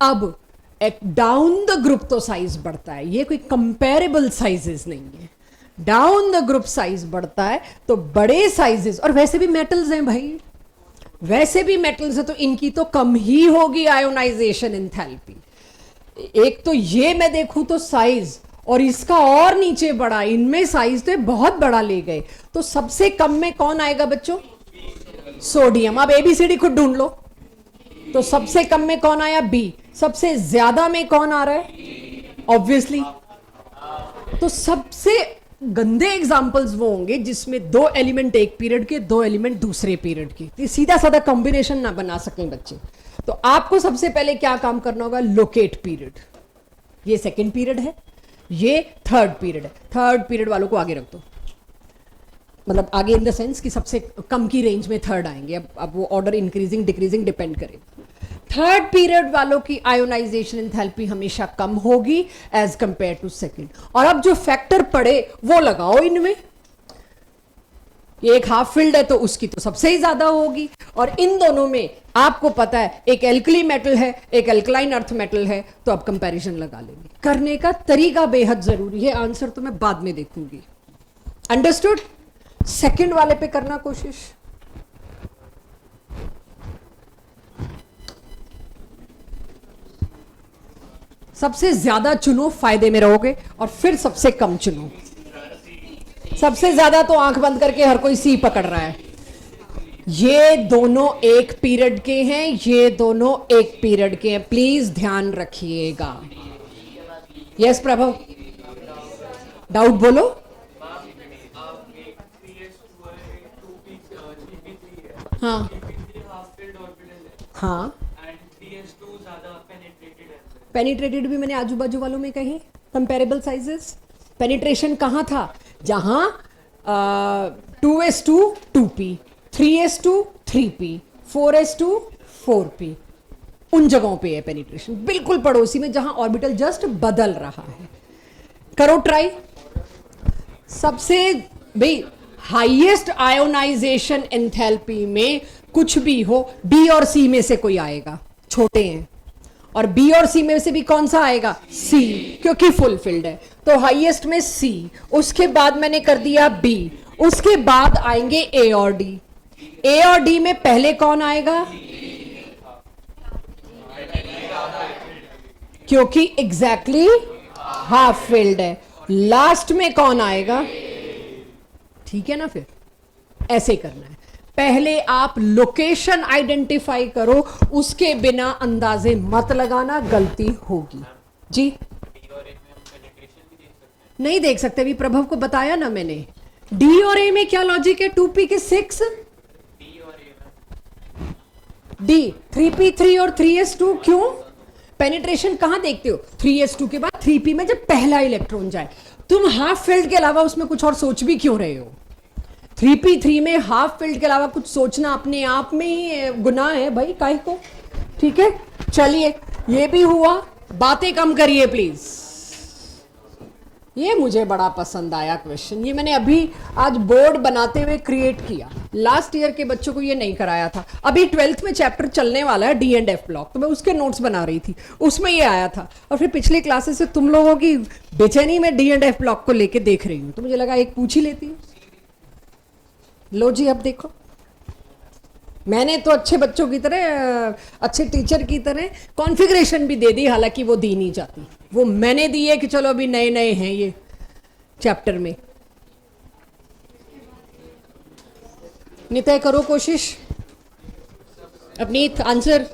Speaker 1: अब एक डाउन द ग्रुप तो साइज बढ़ता है, ये कोई कंपेरेबल साइजेस नहीं है। डाउन द ग्रुप साइज बढ़ता है तो बड़े साइजेस, और वैसे भी मेटल्स हैं भाई, वैसे भी मेटल्स है तो इनकी तो कम ही होगी आयोनाइजेशन एंथैल्पी। एक तो ये मैं देखूं तो साइज, और इसका और नीचे बड़ा, इनमें साइज तो बहुत बड़ा ले गए। तो सबसे कम में कौन आएगा बच्चों? सोडियम। अब एबीसीडी खुद ढूंढ लो। तो सबसे कम में कौन आया? बी। सबसे ज्यादा में कौन आ रहा है? ऑब्वियसली। तो सबसे गंदे एग्जाम्पल्स वो होंगे जिसमें दो एलिमेंट एक पीरियड के, दो एलिमेंट दूसरे पीरियड के। तो सीधा साधा कॉम्बिनेशन ना बना सकें बच्चे। तो आपको सबसे पहले क्या काम करना होगा? Locate period. ये सेकेंड पीरियड है, ये थर्ड पीरियड है। थर्ड पीरियड वालों को आगे रख दो, मतलब आगे इन द सेंस कि सबसे कम की रेंज में थर्ड आएंगे। अब वो ऑर्डर इंक्रीजिंग डिक्रीजिंग डिपेंड करेगा। थर्ड पीरियड वालों की आयोनाइजेशन एंथैल्पी हमेशा कम होगी एज कंपेयर टू सेकेंड। और अब जो फैक्टर पड़े वो लगाओ इनमें। एक हाफ फिल्ड है तो उसकी तो सबसे ही ज्यादा होगी, और इन दोनों में आपको पता है एक एल्कली मेटल है, एक एल्कलाइन अर्थ मेटल है, तो अब कंपैरिजन लगा लेंगे। करने का तरीका बेहद जरूरी है, आंसर तो मैं बाद में देखूंगी। अंडरस्टूड? सेकंड वाले पे करना कोशिश। सबसे ज्यादा चुनो, फायदे में रहोगे, और फिर सबसे कम चुनो। सबसे ज्यादा तो आंख बंद करके हर कोई सी पकड़ रहा है। ये दोनों एक पीरियड के हैं, ये दोनों एक पीरियड के हैं, प्लीज ध्यान रखिएगा। यस प्रभु, डाउट बोलो। हाँ हाँ, पेनिट्रेटेड भी मैंने आजू बाजू वालों में कही। कंपेरेबल साइजेस, पेनिट्रेशन कहां था? जहां 2s2 2p, 3s2 3p, 4s2 4p, उन जगहों पे है पेनिट्रेशन, बिल्कुल पड़ोसी में जहां ऑर्बिटल जस्ट बदल रहा है। करो ट्राई। सबसे भाई हाईएस्ट आयोनाइजेशन एंथैल्पी में कुछ भी हो, बी और सी में से कोई आएगा, छोटे हैं, और बी और सी में से भी कौन सा आएगा? सी, क्योंकि फुल फिल्ड है। तो हाईएस्ट में सी, उसके बाद मैंने कर दिया बी, उसके बाद आएंगे ए और डी। ए और डी में पहले कौन आएगा? क्योंकि एग्जैक्टली हाफ फिल्ड है। लास्ट में कौन आएगा? ठीक है ना? फिर ऐसे करना है। पहले आप लोकेशन आइडेंटिफाई करो, उसके बिना अंदाजे मत लगाना, गलती होगी। जी नहीं देख सकते, भी प्रभव को बताया ना मैंने। डी और ए में क्या लॉजिक है? 2p के 6, डी 3p3 और 3s2। क्यों? पेनिट्रेशन कहां देखते हो? 3s2 के बाद 3p में जब पहला इलेक्ट्रॉन जाए। तुम हाफ फील्ड के अलावा उसमें कुछ और सोच भी क्यों रहे हो? 3p3 में हाफ फील्ड के अलावा कुछ सोचना अपने आप में ही गुनाह है भाई, काहे को? ठीक है, चलिए ये भी हुआ। बातें कम करिए प्लीज। ये मुझे बड़ा पसंद आया क्वेश्चन, ये मैंने अभी आज बोर्ड बनाते हुए क्रिएट किया। लास्ट ईयर के बच्चों को ये नहीं कराया था। अभी 12th में चैप्टर चलने वाला है डी एंड एफ ब्लॉक, तो मैं उसके नोट्स बना रही थी, उसमें ये आया था। और फिर पिछली क्लासेस से तुम लोगों की बेचैनी में डी एंड एफ ब्लॉक को लेके देख रही हूँ, तो मुझे लगा एक पूछ ही लेती हूँ। लो जी, अब देखो, मैंने तो अच्छे बच्चों की तरह, अच्छे टीचर की तरह कॉन्फ़िगरेशन भी दे दी, हालांकि वो दी नहीं जाती। वो मैंने दी है कि चलो अभी नए नए हैं ये चैप्टर में। नितय करो कोशिश अपनी आंसर।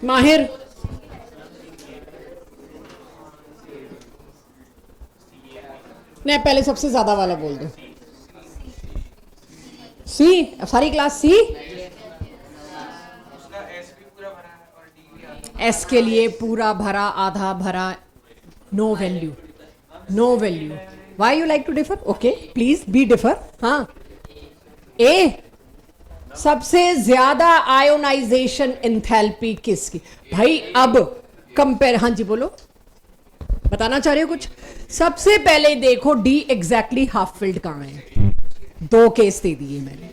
Speaker 1: माहिर नहीं, पहले सबसे ज्यादा वाला बोल दो। सी, सारी क्लास सी। एस के लिए पूरा भरा, आधा भरा, no value, no value. Why you like to differ? Okay, please be differ. हाँ, ए, सबसे ज्यादा आयोनाइजेशन एंथैल्पी किसकी? भाई अब कंपेयर, हाँ जी बोलो, बताना चाह रहे हो कुछ? सबसे पहले देखो डी एग्जैक्टली हाफ फिल्ड कहां है। दो केस दे दिए मैंने,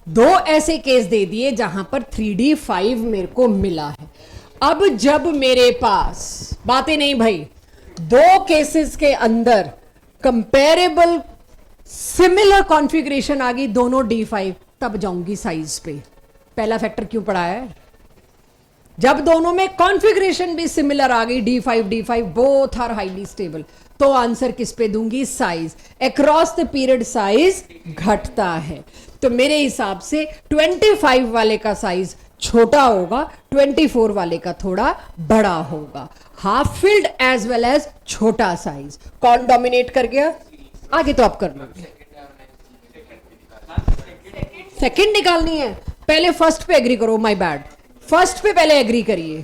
Speaker 1: दो ऐसे केस दे दिए जहां पर 3D5 मेरे को मिला है। अब जब मेरे पास बातें नहीं भाई, दो केसेस के अंदर कंपेरेबल सिमिलर कॉन्फ़िगरेशन आ गई, दोनों D5, तब जाऊंगी साइज पे। पहला फैक्टर क्यों पढ़ा है? जब दोनों में कॉन्फ़िगरेशन भी सिमिलर आ गई, D5 both are highly stable, तो आंसर किस पे दूंगी? Size. Across the period size घटता है, तो मेरे हिसाब से 25 वाले का साइज छोटा होगा, 24 वाले का थोड़ा बड़ा होगा। Half filled as well as छोटा साइज। कौन डोमिनेट कर गया? आगे तो आप कर लोगे। सेकंड निकालनी है, पहले फर्स्ट पे एग्री करो। माय बैड, फर्स्ट पे पहले एग्री करिए।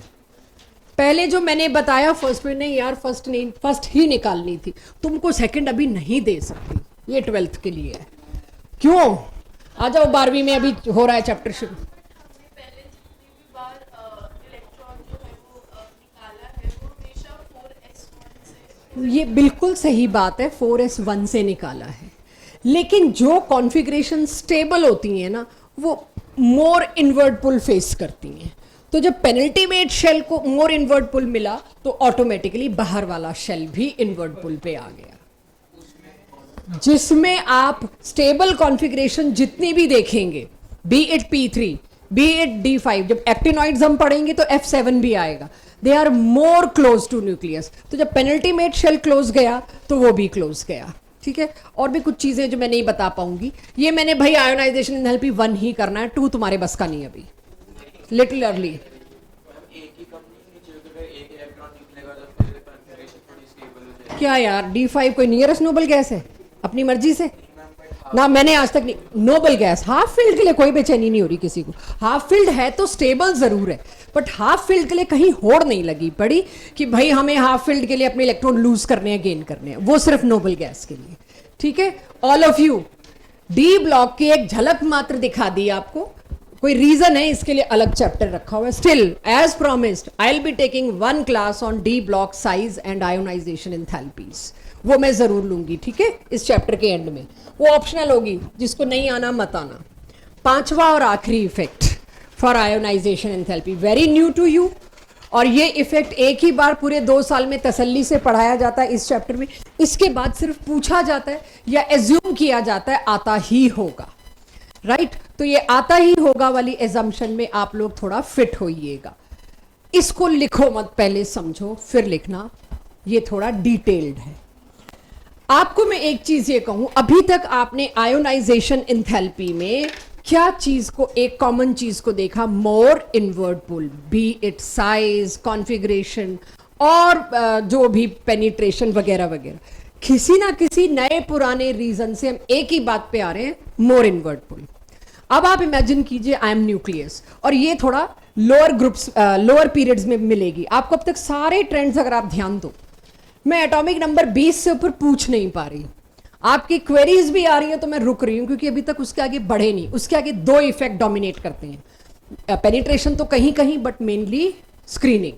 Speaker 1: पहले जो मैंने बताया फर्स्ट पे नहीं यार, फर्स्ट नहीं, फर्स्ट ही निकालनी थी। तुमको सेकंड अभी नहीं दे सकती, ये 12th के लिए है। क्यों? आ जाओ, 12वीं में अभी हो रहा है चैप्टर शुरू। ये बिल्कुल सही बात है, 4s1 से निकाला है, लेकिन जो कॉन्फ़िगरेशन स्टेबल होती है ना, वो मोर इनवर्ट पुल फेस करती हैं। तो जब पेनल्टीमेट शेल को मोर इनवर्ट पुल मिला, तो ऑटोमेटिकली बाहर वाला शेल भी इनवर्ट पुल पे आ गया। जिसमें आप स्टेबल कॉन्फ़िगरेशन जितनी भी देखेंगे, B it P3, B it D5, जब एक्टिनॉइड्स हम पढ़ेंगे तो F7 भी आएगा, they are more close to nucleus. तो जब पेनल्टीमेट शेल क्लोज गया तो वो भी क्लोज गया। ठीक है, और भी कुछ चीजें जो मैं नहीं बता पाऊंगी, ये मैंने भाई आयोनाइजेशन एंथैल्पी 1 ही करना है, 2 तुम्हारे बस का नहीं अभी, लिटिल अर्ली। क्या यार, D5 कोई नियरेस्ट नोबल गैस है? अपनी मर्जी से ना, मैंने आज तक नहीं। नोबल गैस हाफ फील्ड के लिए कोई बेचैनी नहीं हो रही किसी को। हाफ फील्ड है तो स्टेबल जरूर है, बट हाफ फील्ड के लिए कहीं होड़ नहीं लगी पड़ी कि भाई हमें हाफ फील्ड के लिए अपने इलेक्ट्रॉन लूज करने हैं, गेन करने हैं। वो सिर्फ नोबल गैस के लिए। ठीक है, all of you, D block की एक झलक मात्र दिखा दी आपको। कोई रीजन है इसके लिए अलग चैप्टर रखा हुआ है। Still as promised I will be taking 1 class on D block size and ionization enthalpies, वो मैं जरूर लूंगी। ठीक है, इस चैप्टर के एंड में वो ऑप्शनल होगी, जिसको नहीं आना मत आना। पांचवा और आखिरी effect for ionization enthalpy, very new to you, और ये इफेक्ट एक ही बार पूरे 2 साल में तसल्ली से पढ़ाया जाता है इस चैप्टर में। इसके बाद सिर्फ पूछा जाता है या एज्यूम किया जाता है आता ही होगा, राइट? तो ये आता ही होगा वाली एजम्पशन में आप लोग थोड़ा फिट होइएगा। इसको लिखो मत, पहले समझो फिर लिखना, ये थोड़ा डिटेल्ड है। आपको मैं एक चीज ये कहूं, अभी तक आपने आयोनाइजेशन एंथैल्पी में क्या चीज को, एक कॉमन चीज को देखा? More inward pull, be it size, configuration और जो भी पेनिट्रेशन वगैरह वगैरह। किसी ना किसी नए पुराने रीजन से हम एक ही बात पे आ रहे हैं, मोर इनवर्ट पुल। अब आप इमेजिन कीजिए आई एम न्यूक्लियस, और ये थोड़ा लोअर ग्रुप्स, लोअर पीरियड्स में मिलेगी आपको। अब तक सारे ट्रेंड्स अगर आप ध्यान दो, मैं एटॉमिक नंबर 20 से ऊपर पूछ नहीं पा रही, आपकी क्वेरीज भी आ रही है तो मैं रुक रही हूं, क्योंकि अभी तक उसके आगे बढ़े नहीं। उसके आगे 2 इफेक्ट डोमिनेट करते हैं, पेनिट्रेशन तो कहीं कहीं, बट मेनली स्क्रीनिंग।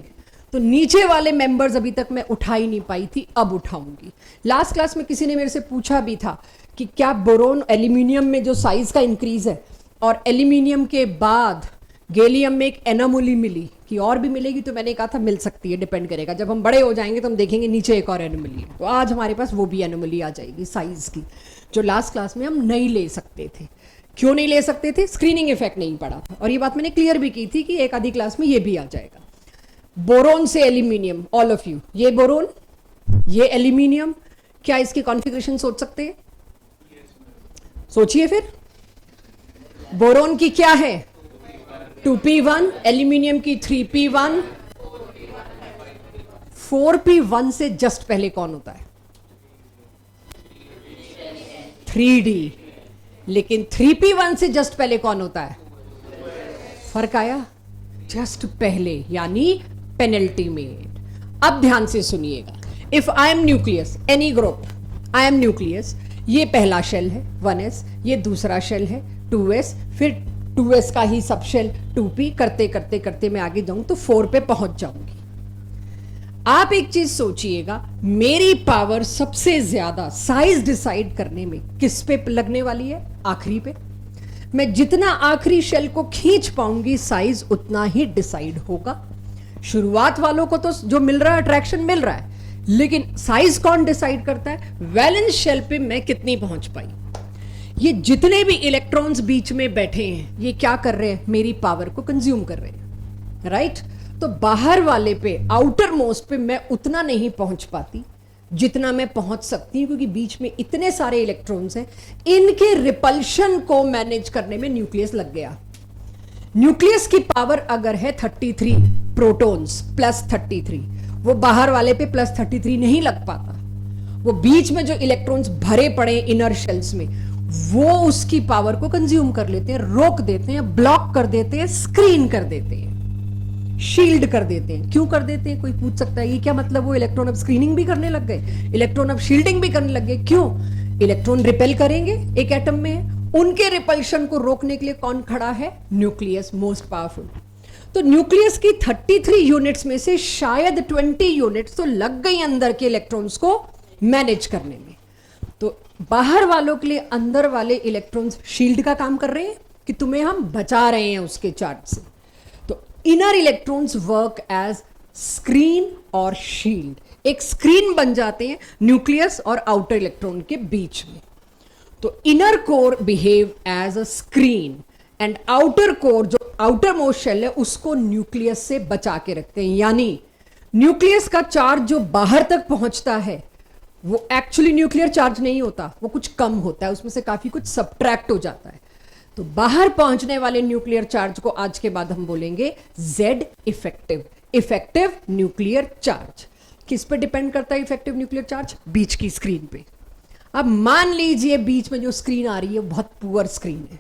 Speaker 1: तो नीचे वाले मेंबर्स अभी तक मैं उठा ही नहीं पाई थी, अब उठाऊंगी। लास्ट क्लास में किसी ने मेरे से पूछा भी था कि क्या बोरोन एल्यूमिनियम में जो साइज का इंक्रीज है, और एल्यूमिनियम के बाद गैलियम में एक एनोमली मिली कि और भी मिलेगी, तो मैंने कहा था मिल सकती है, डिपेंड करेगा। जब हम बड़े हो जाएंगे तो हम देखेंगे नीचे एक और एनोमली है, तो आज हमारे पास वो भी एनोमली आ जाएगी साइज की, जो लास्ट क्लास में हम नहीं ले सकते थे। क्यों नहीं ले सकते थे? स्क्रीनिंग इफेक्ट नहीं पड़ा था, और ये बात मैंने क्लियर भी की थी कि एक आधी क्लास में ये भी आ जाएगा। बोरोन से एल्यूमिनियम, ऑल ऑफ यू, ये बोरोन, ये एल्यूमिनियम, क्या इसकी कॉन्फ़िगरेशन सोच सकते हैं? सोचिए फिर, बोरोन की क्या है? 2p1, एल्यूमिनियम की 3p1, 4p1 से जस्ट पहले कौन होता है? 3D, लेकिन 3P1 से जस्ट पहले कौन होता है? फर्क आया? जस्ट पहले यानी पेनल्टीमेट। अब ध्यान से सुनिएगा, if I am nucleus, any group, I am nucleus, ये पहला शेल है 1s, ये दूसरा शेल है 2s, फिर 2s का ही सब शेल 2p, करते करते करते मैं आगे जाऊं तो 4 पे पहुंच जाऊंगी। आप एक चीज सोचिएगा, मेरी पावर सबसे ज्यादा साइज डिसाइड करने में किस पे लगने वाली है? आखिरी पे। मैं जितना आखिरी शेल को खींच पाऊंगी साइज उतना ही डिसाइड होगा। शुरुआत वालों को तो जो मिल रहा है अट्रैक्शन मिल रहा है, लेकिन साइज कौन डिसाइड करता है? वैलेंस शेल पे मैं कितनी पहुंच पाई। ये जितने भी इलेक्ट्रॉन्स बीच में बैठे हैं ये क्या कर रहे हैं? मेरी पावर को कंज्यूम कर रहे हैं, राइट? तो बाहर वाले पे, आउटर मोस्ट पे मैं उतना नहीं पहुंच पाती जितना मैं पहुंच सकती हूं, क्योंकि बीच में इतने सारे इलेक्ट्रॉन्स हैं। इनके रिपल्शन को मैनेज करने में न्यूक्लियस लग गया। न्यूक्लियस की पावर अगर है 33 प्रोटॉन्स प्लस 33, वो बाहर वाले पे प्लस 33 नहीं लग पाता। वो बीच में जो इलेक्ट्रॉन्स भरे पड़े इनर शेल्स में, वो उसकी पावर को कंज्यूम कर लेते हैं, रोक देते हैं, ब्लॉक कर देते हैं, स्क्रीन कर देते हैं, शील्ड कर देते हैं। क्यों कर देते हैं? कोई पूछ सकता है ये क्या मतलब, वो इलेक्ट्रॉन अब स्क्रीनिंग भी करने लग गए, इलेक्ट्रॉन अब शील्डिंग भी करने लग गए। क्यों? इलेक्ट्रॉन रिपेल करेंगे, एक एटम में, उनके रिपल्शन को रोकने के लिए कौन खड़ा है? Nucleus, most powerful. तो न्यूक्लियस की 33 यूनिट्स में से शायद 20 यूनिट्स तो लग गई अंदर के इलेक्ट्रॉन्स को मैनेज करने में। तो बाहर वालों के लिए अंदर वाले इलेक्ट्रॉन्स शील्ड का काम कर रहे हैं कि तुम्हें हम बचा रहे हैं उसके चार्ज से। तो inner electrons work as screen और शील्ड, एक स्क्रीन बन जाते हैं न्यूक्लियस और आउटर इलेक्ट्रॉन के बीच में। तो inner core behave as a screen and outer core, जो आउटर मोस्ट शेल है, उसको न्यूक्लियस से बचा के रखते हैं। यानी न्यूक्लियस का चार्ज जो बाहर तक पहुंचता है वो एक्चुअली न्यूक्लियर चार्ज नहीं होता, वो कुछ कम होता है, उसमें से काफी कुछ सब्ट्रैक्ट हो जाता है। तो बाहर पहुंचने वाले न्यूक्लियर चार्ज को आज के बाद हम बोलेंगे Z effective, effective nuclear charge. किस पे डिपेंड करता है इफेक्टिव न्यूक्लियर चार्ज? बीच की स्क्रीन पे। अब मान लीजिए बीच में जो स्क्रीन आ रही है बहुत पुअर स्क्रीन है।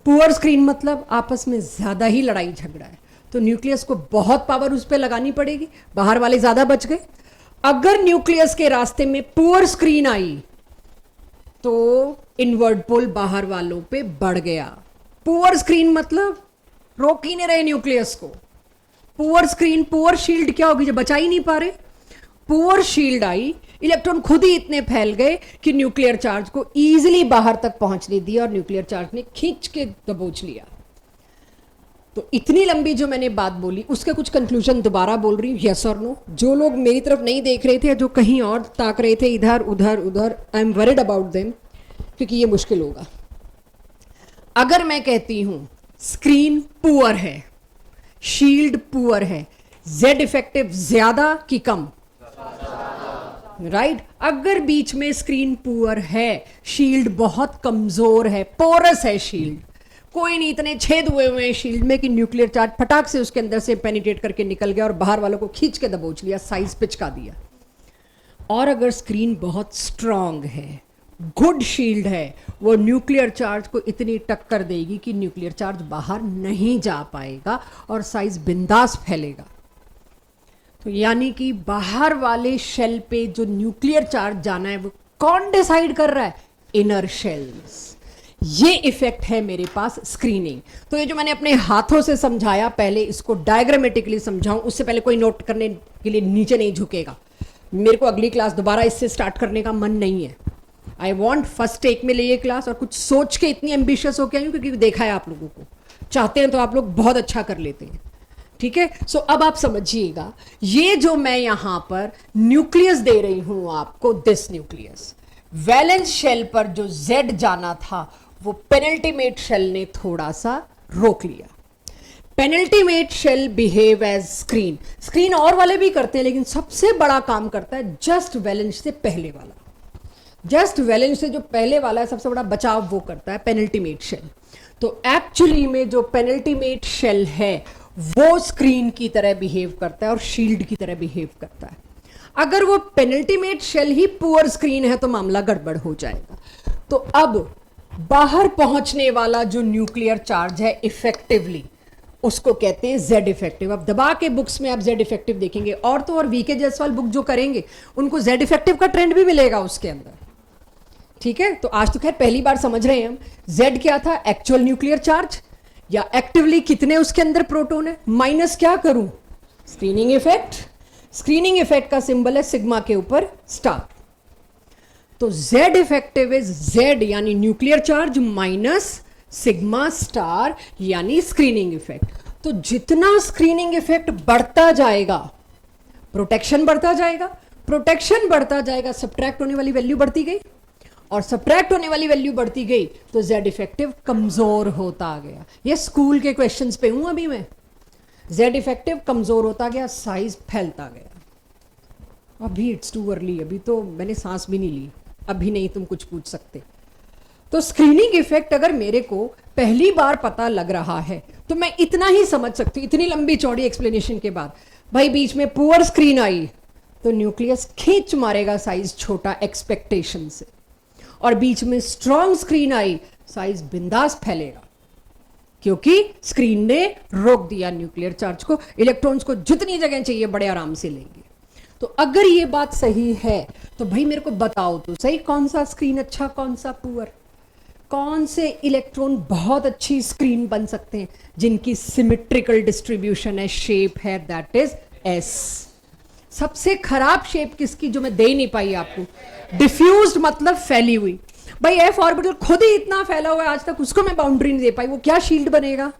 Speaker 1: पुअर स्क्रीन मतलब आपस में ज्यादा ही लड़ाई झगड़ा है, तो न्यूक्लियस को बहुत पावर उस पर लगानी पड़ेगी, बाहर वाले ज्यादा बच गए। अगर न्यूक्लियस के रास्ते में पुअर स्क्रीन आई तो इनवर्ट पोल बाहर वालों पे बढ़ गया। पुअर स्क्रीन मतलब रोक ही नहीं रहे न्यूक्लियस को। पुअर स्क्रीन, पुअर शील्ड क्या होगी? जब बचा ही नहीं पा रहे, पुअर शील्ड आई, इलेक्ट्रॉन खुद ही इतने फैल गए कि न्यूक्लियर चार्ज को इजीली बाहर तक पहुंचने दिया और न्यूक्लियर चार्ज ने खींच के दबोच लिया। तो इतनी लंबी जो मैंने बात बोली उसके कुछ कंक्लूजन दोबारा बोल रही हूँ, यस और नो। जो लोग मेरी तरफ नहीं देख रहे थे, जो कहीं और ताक रहे थे, इधर उधर उधर, I am worried about them, क्योंकि ये मुश्किल होगा। अगर मैं कहती हूं स्क्रीन पुअर है, शील्ड पुअर है, Z इफेक्टिव ज्यादा कि कम? राइट? अगर बीच में स्क्रीन पुअर है, शील्ड बहुत कमजोर है, पोरस है शील्ड, कोई नहीं, इतने छेद हुए हुए हैं शील्ड में कि न्यूक्लियर चार्ज फटाक से उसके अंदर से पेनिट्रेट करके निकल गया और बाहर वालों को खींच के दबोच लिया, साइज पिचका दिया। और अगर स्क्रीन बहुत स्ट्रांग है, गुड शील्ड है, वो न्यूक्लियर चार्ज को इतनी टक्कर देगी कि न्यूक्लियर चार्ज बाहर नहीं जा पाएगा और साइज बिंदास फैलेगा। तो यानी कि बाहर वाले शेल पे जो न्यूक्लियर चार्ज जाना है वो कौन डिसाइड कर रहा है? Inner shells. ये इफेक्ट है मेरे पास स्क्रीनिंग। तो ये जो मैंने अपने हाथों से समझाया, पहले इसको डायग्रामेटिकली समझाऊं, उससे पहले कोई नोट करने के लिए नीचे नहीं झुकेगा। मेरे को अगली क्लास दोबारा इससे स्टार्ट करने का मन नहीं है। आई वॉन्ट फर्स्ट टेक में ले ये क्लास, और कुछ सोच के इतनी एम्बिशियस हो के आई हूं क्योंकि देखा है आप लोगों को, चाहते हैं तो आप लोग बहुत अच्छा कर लेते हैं। ठीक है? सो अब आप समझिएगा, ये जो मैं यहां पर न्यूक्लियस दे रही हूं आपको, दिस न्यूक्लियस, वैलेंस शेल पर जो Z जाना था वो पेनल्टीमेट शेल ने थोड़ा सा रोक लिया। Penultimate shell behave as screen. Screen और वाले भी करते हैं, लेकिन सबसे बड़ा काम करता है जस्ट वैलेंस से पहले वाला। जस्ट वैलेंस से जो पहले वाला है सबसे बड़ा बचाव वो करता है पेनल्टीमेट शेल। तो एक्चुअली में जो पेनल्टीमेट शेल है वो स्क्रीन की तरह बिहेव करता है और शील्ड की तरह बिहेव करता है। अगर वो पेनल्टीमेट शेल ही पुअर स्क्रीन है तो मामला गड़बड़ हो जाएगा। तो अब बाहर पहुंचने वाला जो न्यूक्लियर चार्ज है इफेक्टिवली, उसको कहते हैं जेड इफेक्टिव। अब दबा के बुक्स में आप जेड इफेक्टिव देखेंगे, और तो और वीके जायसवाल बुक जो करेंगे उनको जेड इफेक्टिव का ट्रेंड भी मिलेगा उसके अंदर। ठीक है, तो आज तो खैर पहली बार समझ रहे हैं हम जेड क्या था, एक्चुअल न्यूक्लियर चार्ज, या एक्टिवली कितने उसके अंदर प्रोटॉन है, माइनस क्या करूं, स्क्रीनिंग इफेक्ट। स्क्रीनिंग इफेक्ट का सिंबल है सिग्मा के ऊपर स्टार। तो Z इफेक्टिव इज Z यानी nuclear charge minus sigma star यानी स्क्रीनिंग इफेक्ट। तो जितना स्क्रीनिंग इफेक्ट बढ़ता जाएगा प्रोटेक्शन बढ़ता जाएगा, प्रोटेक्शन बढ़ता जाएगा, सब्ट्रैक्ट होने वाली वैल्यू बढ़ती गई, और सब्ट्रैक्ट होने वाली वैल्यू बढ़ती गई तो Z इफेक्टिव कमजोर होता गया। ये स्कूल के क्वेश्चंस पे हूं अभी मैं। Z इफेक्टिव कमजोर होता गया, साइज फैलता गया। अभी इट्स टू अर्ली, अभी तो मैंने सांस भी नहीं ली, अभी नहीं तुम कुछ पूछ सकते। तो स्क्रीनिंग इफेक्ट अगर मेरे को पहली बार पता लग रहा है तो मैं इतना ही समझ सकती हूँ, इतनी लंबी चौड़ी एक्सप्लेनेशन के बाद, भाई बीच में पुअर स्क्रीन आई तो न्यूक्लियस खींच मारेगा साइज छोटा एक्सपेक्टेशन से, और बीच में स्ट्रॉन्ग स्क्रीन आई साइज बिंदास फैलेगा, क्योंकि स्क्रीन ने रोक दिया न्यूक्लियर चार्ज को, इलेक्ट्रॉन्स को जितनी जगह चाहिए बड़े आराम से लेंगे। तो अगर ये बात सही है तो भाई मेरे को बताओ तो सही, कौन सा स्क्रीन अच्छा कौन सा पुअर, कौन से इलेक्ट्रॉन बहुत अच्छी स्क्रीन बन सकते हैं जिनकी सिमेट्रिकल डिस्ट्रीब्यूशन है, शेप है, दैट इज एस। सबसे खराब शेप किसकी जो मैं दे नहीं पाई आपको, डिफ्यूज्ड मतलब फैली हुई। भाई एफ ऑर्बिटल खुद ही इतना फैला हुआ है आज तक, उसको मैं बाउंड्री नहीं दे पाई, वो क्या शील्ड बनेगा,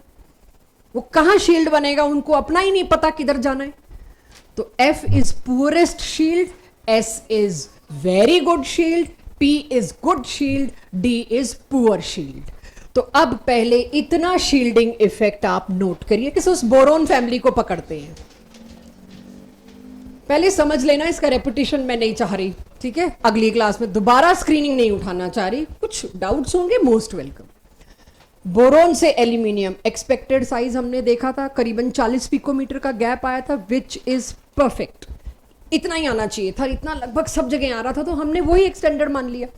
Speaker 1: वो कहां शील्ड बनेगा, उनको अपना ही नहीं पता किधर जाना है। तो F is poorest shield, S is very good shield, P is good shield, D is poor shield. तो अब पहले इतना शील्डिंग इफेक्ट आप नोट करिए कि उस बोरोन फैमिली को पकड़ते हैं। पहले समझ लेना, इसका रेपिटेशन मैं नहीं चाह रही, ठीक है, अगली क्लास में दोबारा स्क्रीनिंग नहीं उठाना चाह रही, कुछ डाउट्स होंगे मोस्ट वेलकम। बोरोन से एल्यूमिनियम एक्सपेक्टेड साइज हमने देखा था, करीबन 40 पिकोमीटर का गैप आया था, विच इज परफेक्ट। इतना ही आना चाहिए था, इतना लगभग सब जगह आ रहा था, तो हमने वही एक्सटेंडर मान लिया।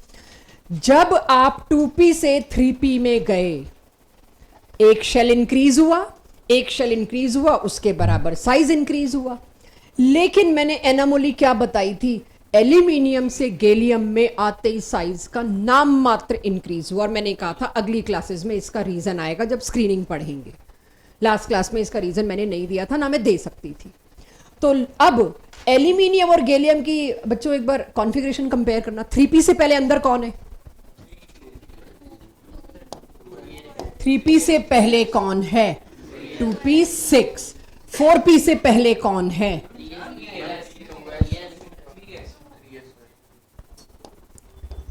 Speaker 1: जब आप 2p से 3p में गए, एक शेल इंक्रीज हुआ, एक शेल इंक्रीज हुआ, उसके बराबर साइज इंक्रीज हुआ। लेकिन मैंने एनामोली क्या बताई थी, एल्यूमिनियम से गैलियम में आते ही साइज का नाम मात्र इंक्रीज हुआ, और मैंने कहा था अगली क्लासेस में इसका रीजन आएगा जब स्क्रीनिंग पढ़ेंगे। लास्ट क्लास में इसका रीजन मैंने नहीं दिया था, ना मैं दे सकती थी। तो अब एल्यूमिनियम और गैलियम की बच्चों एक बार कॉन्फ़िगरेशन कंपेयर करना। 3p से पहले अंदर कौन है, 3p से पहले कौन है, 2p6। 4p से पहले कौन है,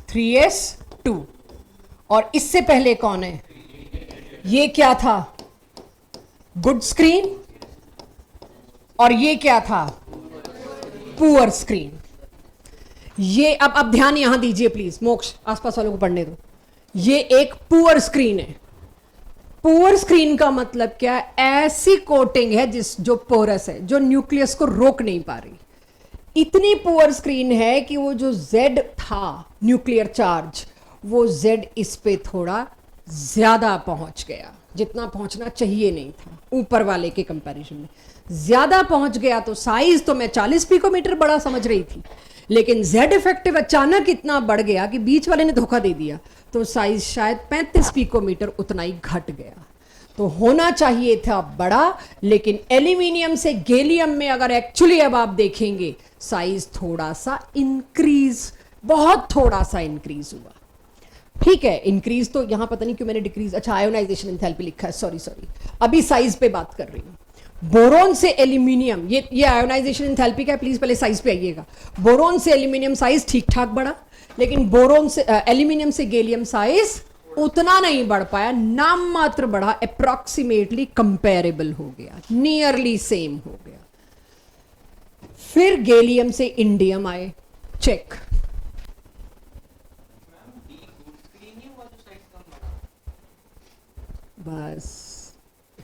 Speaker 1: 3s2। और इससे पहले कौन है, ये क्या था, गुड स्क्रीन, और ये क्या था, पुअर स्क्रीन। ये अब ध्यान यहां दीजिए प्लीज, मोक्ष आसपास वालों को पढ़ने दो। ये एक पुअर स्क्रीन है। पुअर स्क्रीन का मतलब क्या है, ऐसी कोटिंग है जो पोरस है, जो न्यूक्लियस को रोक नहीं पा रही। इतनी पुअर स्क्रीन है कि वो जो Z था न्यूक्लियर चार्ज, वो Z इस पे थोड़ा ज्यादा पहुंच गया, जितना पहुंचना चाहिए नहीं था, ऊपर वाले के कंपैरिजन में ज्यादा पहुंच गया। तो साइज तो मैं 40 पिकोमीटर बड़ा समझ रही थी, लेकिन Z इफेक्टिव अचानक इतना बढ़ गया कि बीच वाले ने धोखा दे दिया, तो साइज शायद 35 पिकोमीटर उतना ही घट गया। तो होना चाहिए था बड़ा, लेकिन एल्यूमिनियम से गैलियम में अगर एक्चुअली अब आप देखेंगे साइज थोड़ा सा इंक्रीज, बहुत थोड़ा सा इंक्रीज हुआ। ठीक है, इंक्रीज तो यहां पता नहीं क्यों मैंने डिक्रीज, अच्छा आयोनाइजेशन एंथैल्पी लिखा है, सॉरी अभी साइज पे बात कर रही हूं। बोरोन से एल्यूमिनियम, ये आयोनाइजेशन एंथैल्पी का है, प्लीज पहले साइज पे आइएगा। बोरोन से एल्यूमिनियम साइज ठीक ठाक बढ़ा, लेकिन बोरोन से एल्यूमिनियम से गैलियम साइज उतना नहीं बढ़ पाया, नाम मात्र बढ़ा, अप्रॉक्सीमेटली कंपेरेबल हो गया, नियरली सेम हो गया। फिर गैलियम से इंडियम आए, चेक, बस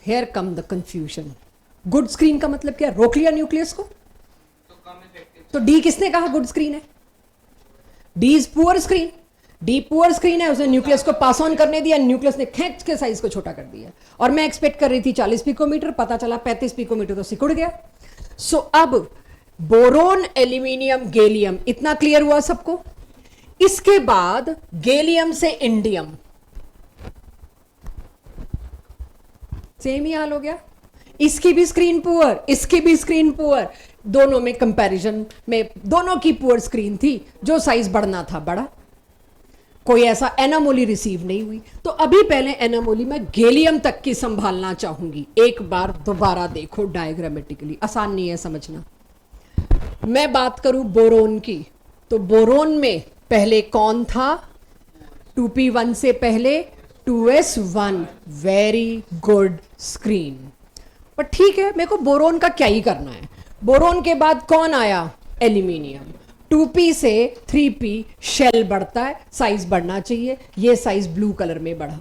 Speaker 1: here come the confusion. Good screen का मतलब क्या, रोक लिया न्यूक्लियस को, तो डी किसने कहा गुड स्क्रीन है, D is poor screen. D poor screen है, उसने न्यूक्लियस को पास ऑन करने दिया, न्यूक्लियस ने खींच के साइज को छोटा कर दिया, और मैं एक्सपेक्ट कर रही थी 40 पिकोमीटर, पता चला 35 पिकोमीटर, तो सिकुड़ गया। सो अब बोरोन, एल्यूमिनियम, गैलियम, इतना क्लियर हुआ सबको। इसके बाद गैलियम से इंडियम, सेम ही हाल हो गया। इसकी भी स्क्रीन पुअर, इसकी भी स्क्रीन पुअर, दोनों में कंपैरिजन में दोनों की पुअर स्क्रीन थी, जो साइज बढ़ना था बढ़ा, कोई ऐसा एनामोली रिसीव नहीं हुई। तो अभी पहले एनामोली में गैलियम तक की संभालना चाहूंगी, एक बार दोबारा देखो डायग्रामेटिकली, आसान नहीं है समझना। मैं बात करूं बोरोन की, तो बोरोन में पहले कौन था, 2p1 से पहले 2s1, वेरी गुड स्क्रीन। पर ठीक है, मेरे को बोरोन का क्या ही करना है। बोरोन के बाद कौन आया, एल्यूमिनियम, 2p से 3p, शेल बढ़ता है, साइज बढ़ना चाहिए, ये साइज ब्लू कलर में बढ़ा।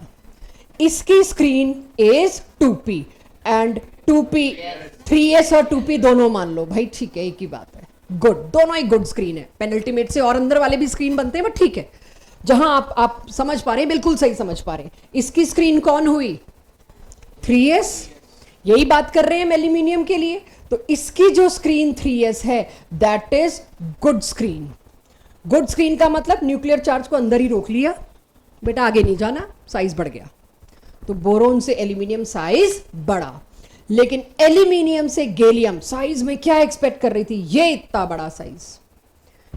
Speaker 1: इसकी screen is 2p and 2p, 3s और 2p दोनों मान लो भाई, ठीक है, एक ही बात है, गुड, दोनों ही गुड स्क्रीन है। पेनल्टीमेट से और अंदर वाले भी स्क्रीन बनते हैं, बट ठीक है, जहां आप समझ पा रहे हैं, बिल्कुल सही समझ पा रहे हैं। इसकी स्क्रीन कौन हुई, 3s, यही बात कर रहे हैं हम एल्यूमिनियम के लिए। तो इसकी जो स्क्रीन 3s है, that is good screen. Good screen का मतलब न्यूक्लियर चार्ज को अंदर ही रोक लिया, बेटा आगे नहीं जाना, साइज बढ़ गया। तो बोरोन से एल्यूमिनियम साइज बढ़ा, लेकिन एल्यूमिनियम से गैलियम साइज में क्या एक्सपेक्ट कर रही थी, ये इतना बड़ा साइज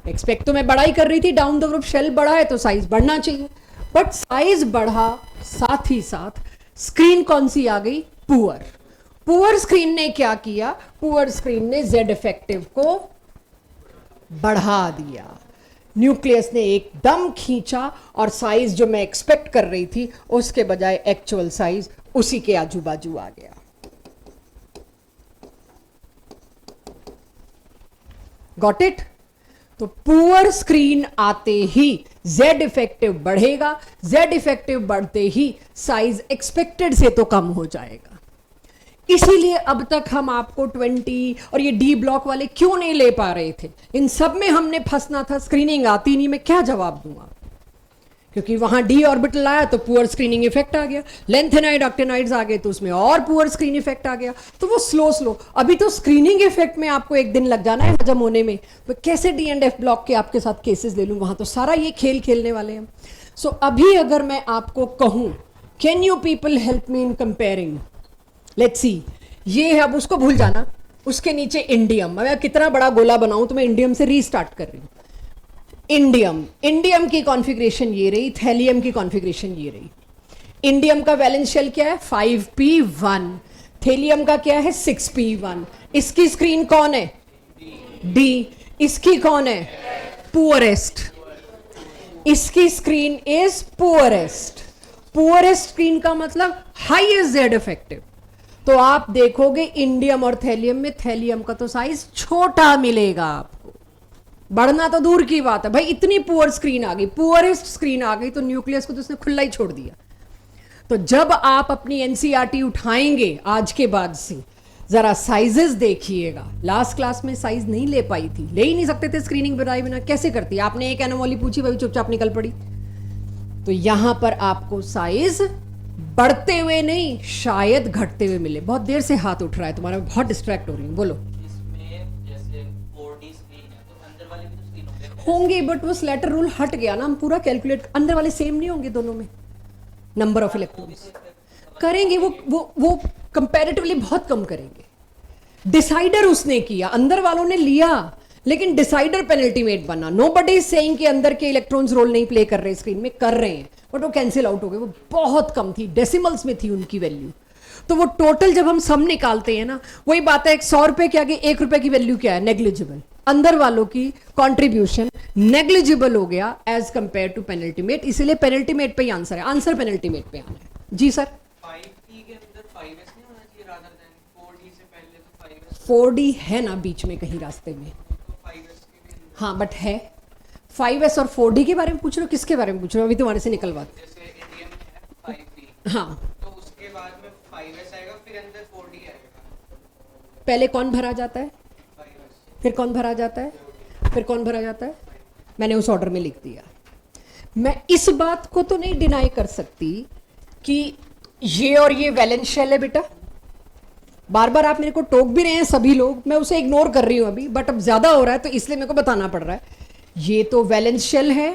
Speaker 1: एक्सपेक्ट तो मैं बड़ा ही कर रही थी, डाउन द ग्रुप शेल बढ़ा है तो साइज बढ़ना चाहिए, बट साइज बढ़ा, साथ ही साथ स्क्रीन कौन सी आ गई, पुअर। पुअर स्क्रीन ने क्या किया, पुअर स्क्रीन ने जेड इफेक्टिव को बढ़ा दिया, न्यूक्लियस ने एकदम खींचा, और साइज जो मैं एक्सपेक्ट कर रही थी उसके बजाय एक्चुअल साइज उसी के आजू बाजू आ गया। Got it. तो पुअर स्क्रीन आते ही जेड इफेक्टिव बढ़ेगा, जेड इफेक्टिव बढ़ते ही साइज एक्सपेक्टेड से तो कम हो जाएगा। इसीलिए अब तक हम आपको 20 और ये डी ब्लॉक वाले क्यों नहीं ले पा रहे थे, इन सब में हमने फंसना था, स्क्रीनिंग आती नहीं, मैं क्या जवाब दूंगा, क्योंकि वहां डी ऑर्बिटल आया तो पुअर स्क्रीनिंग इफेक्ट आ गया, लेंथेनाइड ऑक्टेनाइड्स आ गए तो उसमें और पुअर स्क्रीन इफेक्ट आ गया। तो वो स्लो अभी तो स्क्रीनिंग इफेक्ट में आपको एक दिन लग जाना है हजम होने में। तो कैसे डी एंड एफ ब्लॉक के आपके साथ केसेस ले लूं, वहां तो सारा ये खेल खेलने वाले हैं। सो अभी अगर मैं आपको कहूं, can you people help me in comparing, let's see, ये है, अब उसको भूल जाना, उसके नीचे इंडियम, मैं कितना बड़ा गोला बनाऊं, तो मैं इंडियम से रीस्टार्ट कर रही हूं। इंडियम की कॉन्फ़िगरेशन ये रही, थैलियम की कॉन्फ़िगरेशन ये रही। इंडियम का वैलेंस शेल क्या है, 5p1, थैलियम का क्या है, 6p1। इसकी स्क्रीन कौन है, डी, इसकी कौन है, पुअरेस्ट, इसकी screen is poorest. Poorest screen का मतलब हाईएस्ट जेड इफेक्टिव। तो आप देखोगे इंडियम और थैलियम में, थैलियम का तो साइज छोटा मिलेगा आपको, बढ़ना तो दूर की बात है भाई, इतनी पुअर स्क्रीन आ गई, पुअरेस्ट स्क्रीन आ गई, तो न्यूक्लियस को तो उसने खुला ही छोड़ दिया। तो जब आप अपनी एनसीईआरटी उठाएंगे आज के बाद से, जरा साइजेस देखिएगा। लास्ट क्लास में साइज नहीं ले पाई थी, ले ही नहीं सकते थे स्क्रीनिंग बनाए बिना, कैसे करती, आपने एक एनोमली पूछी, वही चुपचाप निकल पड़ी। तो यहां पर आपको साइज बढ़ते हुए नहीं, शायद घटते हुए मिले। बहुत देर से हाथ उठ रहा है तुम्हारा, बहुत डिस्ट्रैक्ट हो रही हूँ, बोलो। होंगे, बट वो स्लैटर रूल हट गया ना, हम पूरा कैलकुलेट, अंदर वाले सेम नहीं होंगे दोनों में, नंबर ऑफ इलेक्ट्रॉन्स करेंगे वो कंपैरेटिवली बहुत कम करेंगे। डिसाइडर उसने किया, अंदर वालों ने लिया, लेकिन डिसाइडर पेनल्टीमेट बना। नोबडी इज सेइंग कि अंदर के इलेक्ट्रॉन्स रोल नहीं प्ले कर रहे, स्क्रीन में कर रहे हैं, बट वो कैंसिल आउट हो गए, वो बहुत कम थी, डेसिमल्स में थी उनकी वैल्यू। तो वो टोटल जब हम सम निकालते हैं ना, वही बात है, 100 रुपए के आगे 1 रुपए की वैल्यू क्या है, नेग्लिजिबल। अंदर वालों की कंट्रीब्यूशन नेग्लिजिबल हो गया एज कंपेयर टू पेनल्टीमेट, इसीलिए पेनल्टीमेट पे ही आंसर है, आंसर पेनल्टीमेट पे आना है। जी सर, 4D है ना बीच में कहीं रास्ते में, हाँ बट है 5s और 4D के बारे में पूछ रहे हो, किसके बारे में पूछ रहे हो, अभी तुम्हारे से निकलवाते। हाँ,
Speaker 2: तो उसके बाद में 5s आएगा, फिर अंदर 4D आएगा।
Speaker 1: पहले कौन भरा जाता है,
Speaker 2: 5s,
Speaker 1: फिर कौन भरा जाता है, फिर कौन भरा जाता है, मैंने उस ऑर्डर में लिख दिया। मैं इस बात को तो नहीं डिनाई कर सकती कि ये और ये वैलेंस शेल है बेटा। बार बार आप मेरे को टोक भी रहे हैं सभी लोग, मैं उसे इग्नोर कर रही हूं अभी, बट अब ज्यादा हो रहा है तो इसलिए मेरे को बताना पड़ रहा है। ये तो वैलेंस शेल है,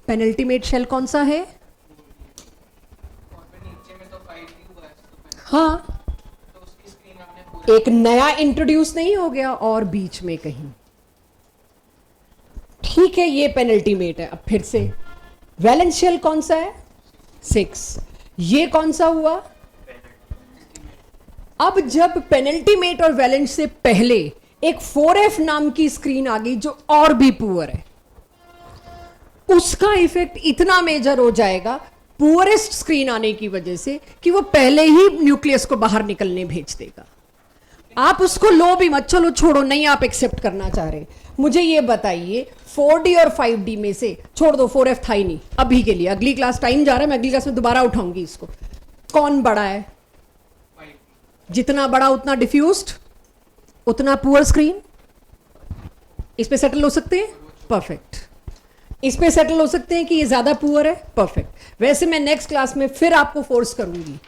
Speaker 1: पेनल्टीमेट शेल कौन सा है?
Speaker 2: और फिर नीचे में तो 5D हुआ है तो
Speaker 1: हाँ,
Speaker 2: उसकी स्क्रीन आपने पूरा
Speaker 1: एक नया इंट्रोड्यूस नहीं हो गया और बीच में कहीं। ठीक है, ये पेनल्टीमेट है। अब फिर से वैलेंस शेल कौन सा है? 6। ये कौन सा हुआ? अब जब पेनल्टीमेट और वैलेंस से पहले एक 4F नाम की स्क्रीन आ गई जो और भी पुअर है, उसका इफेक्ट इतना मेजर हो जाएगा पुअरेस्ट स्क्रीन आने की वजह से कि वो पहले ही न्यूक्लियस को बाहर निकलने भेज देगा। आप उसको लो भी मत, चलो छोड़ो, नहीं आप एक्सेप्ट करना चाह रहे। मुझे ये बताइए 4D और 5D में से छोड़ दो, 4F था ही नहीं अभी के लिए, अगली क्लास टाइम जा रहा है, मैं अगली क्लास में दोबारा उठाऊंगी इसको। कौन बड़ा है?
Speaker 2: 5D।
Speaker 1: जितना बड़ा उतना डिफ्यूज्ड, उतना पुअर स्क्रीन। इस पे सेटल हो सकते हैं? परफेक्ट। इस पे सेटल हो सकते हैं कि ये ज्यादा पुअर है? परफेक्ट। वैसे मैं नेक्स्ट क्लास में फिर आपको फोर्स करूंगी,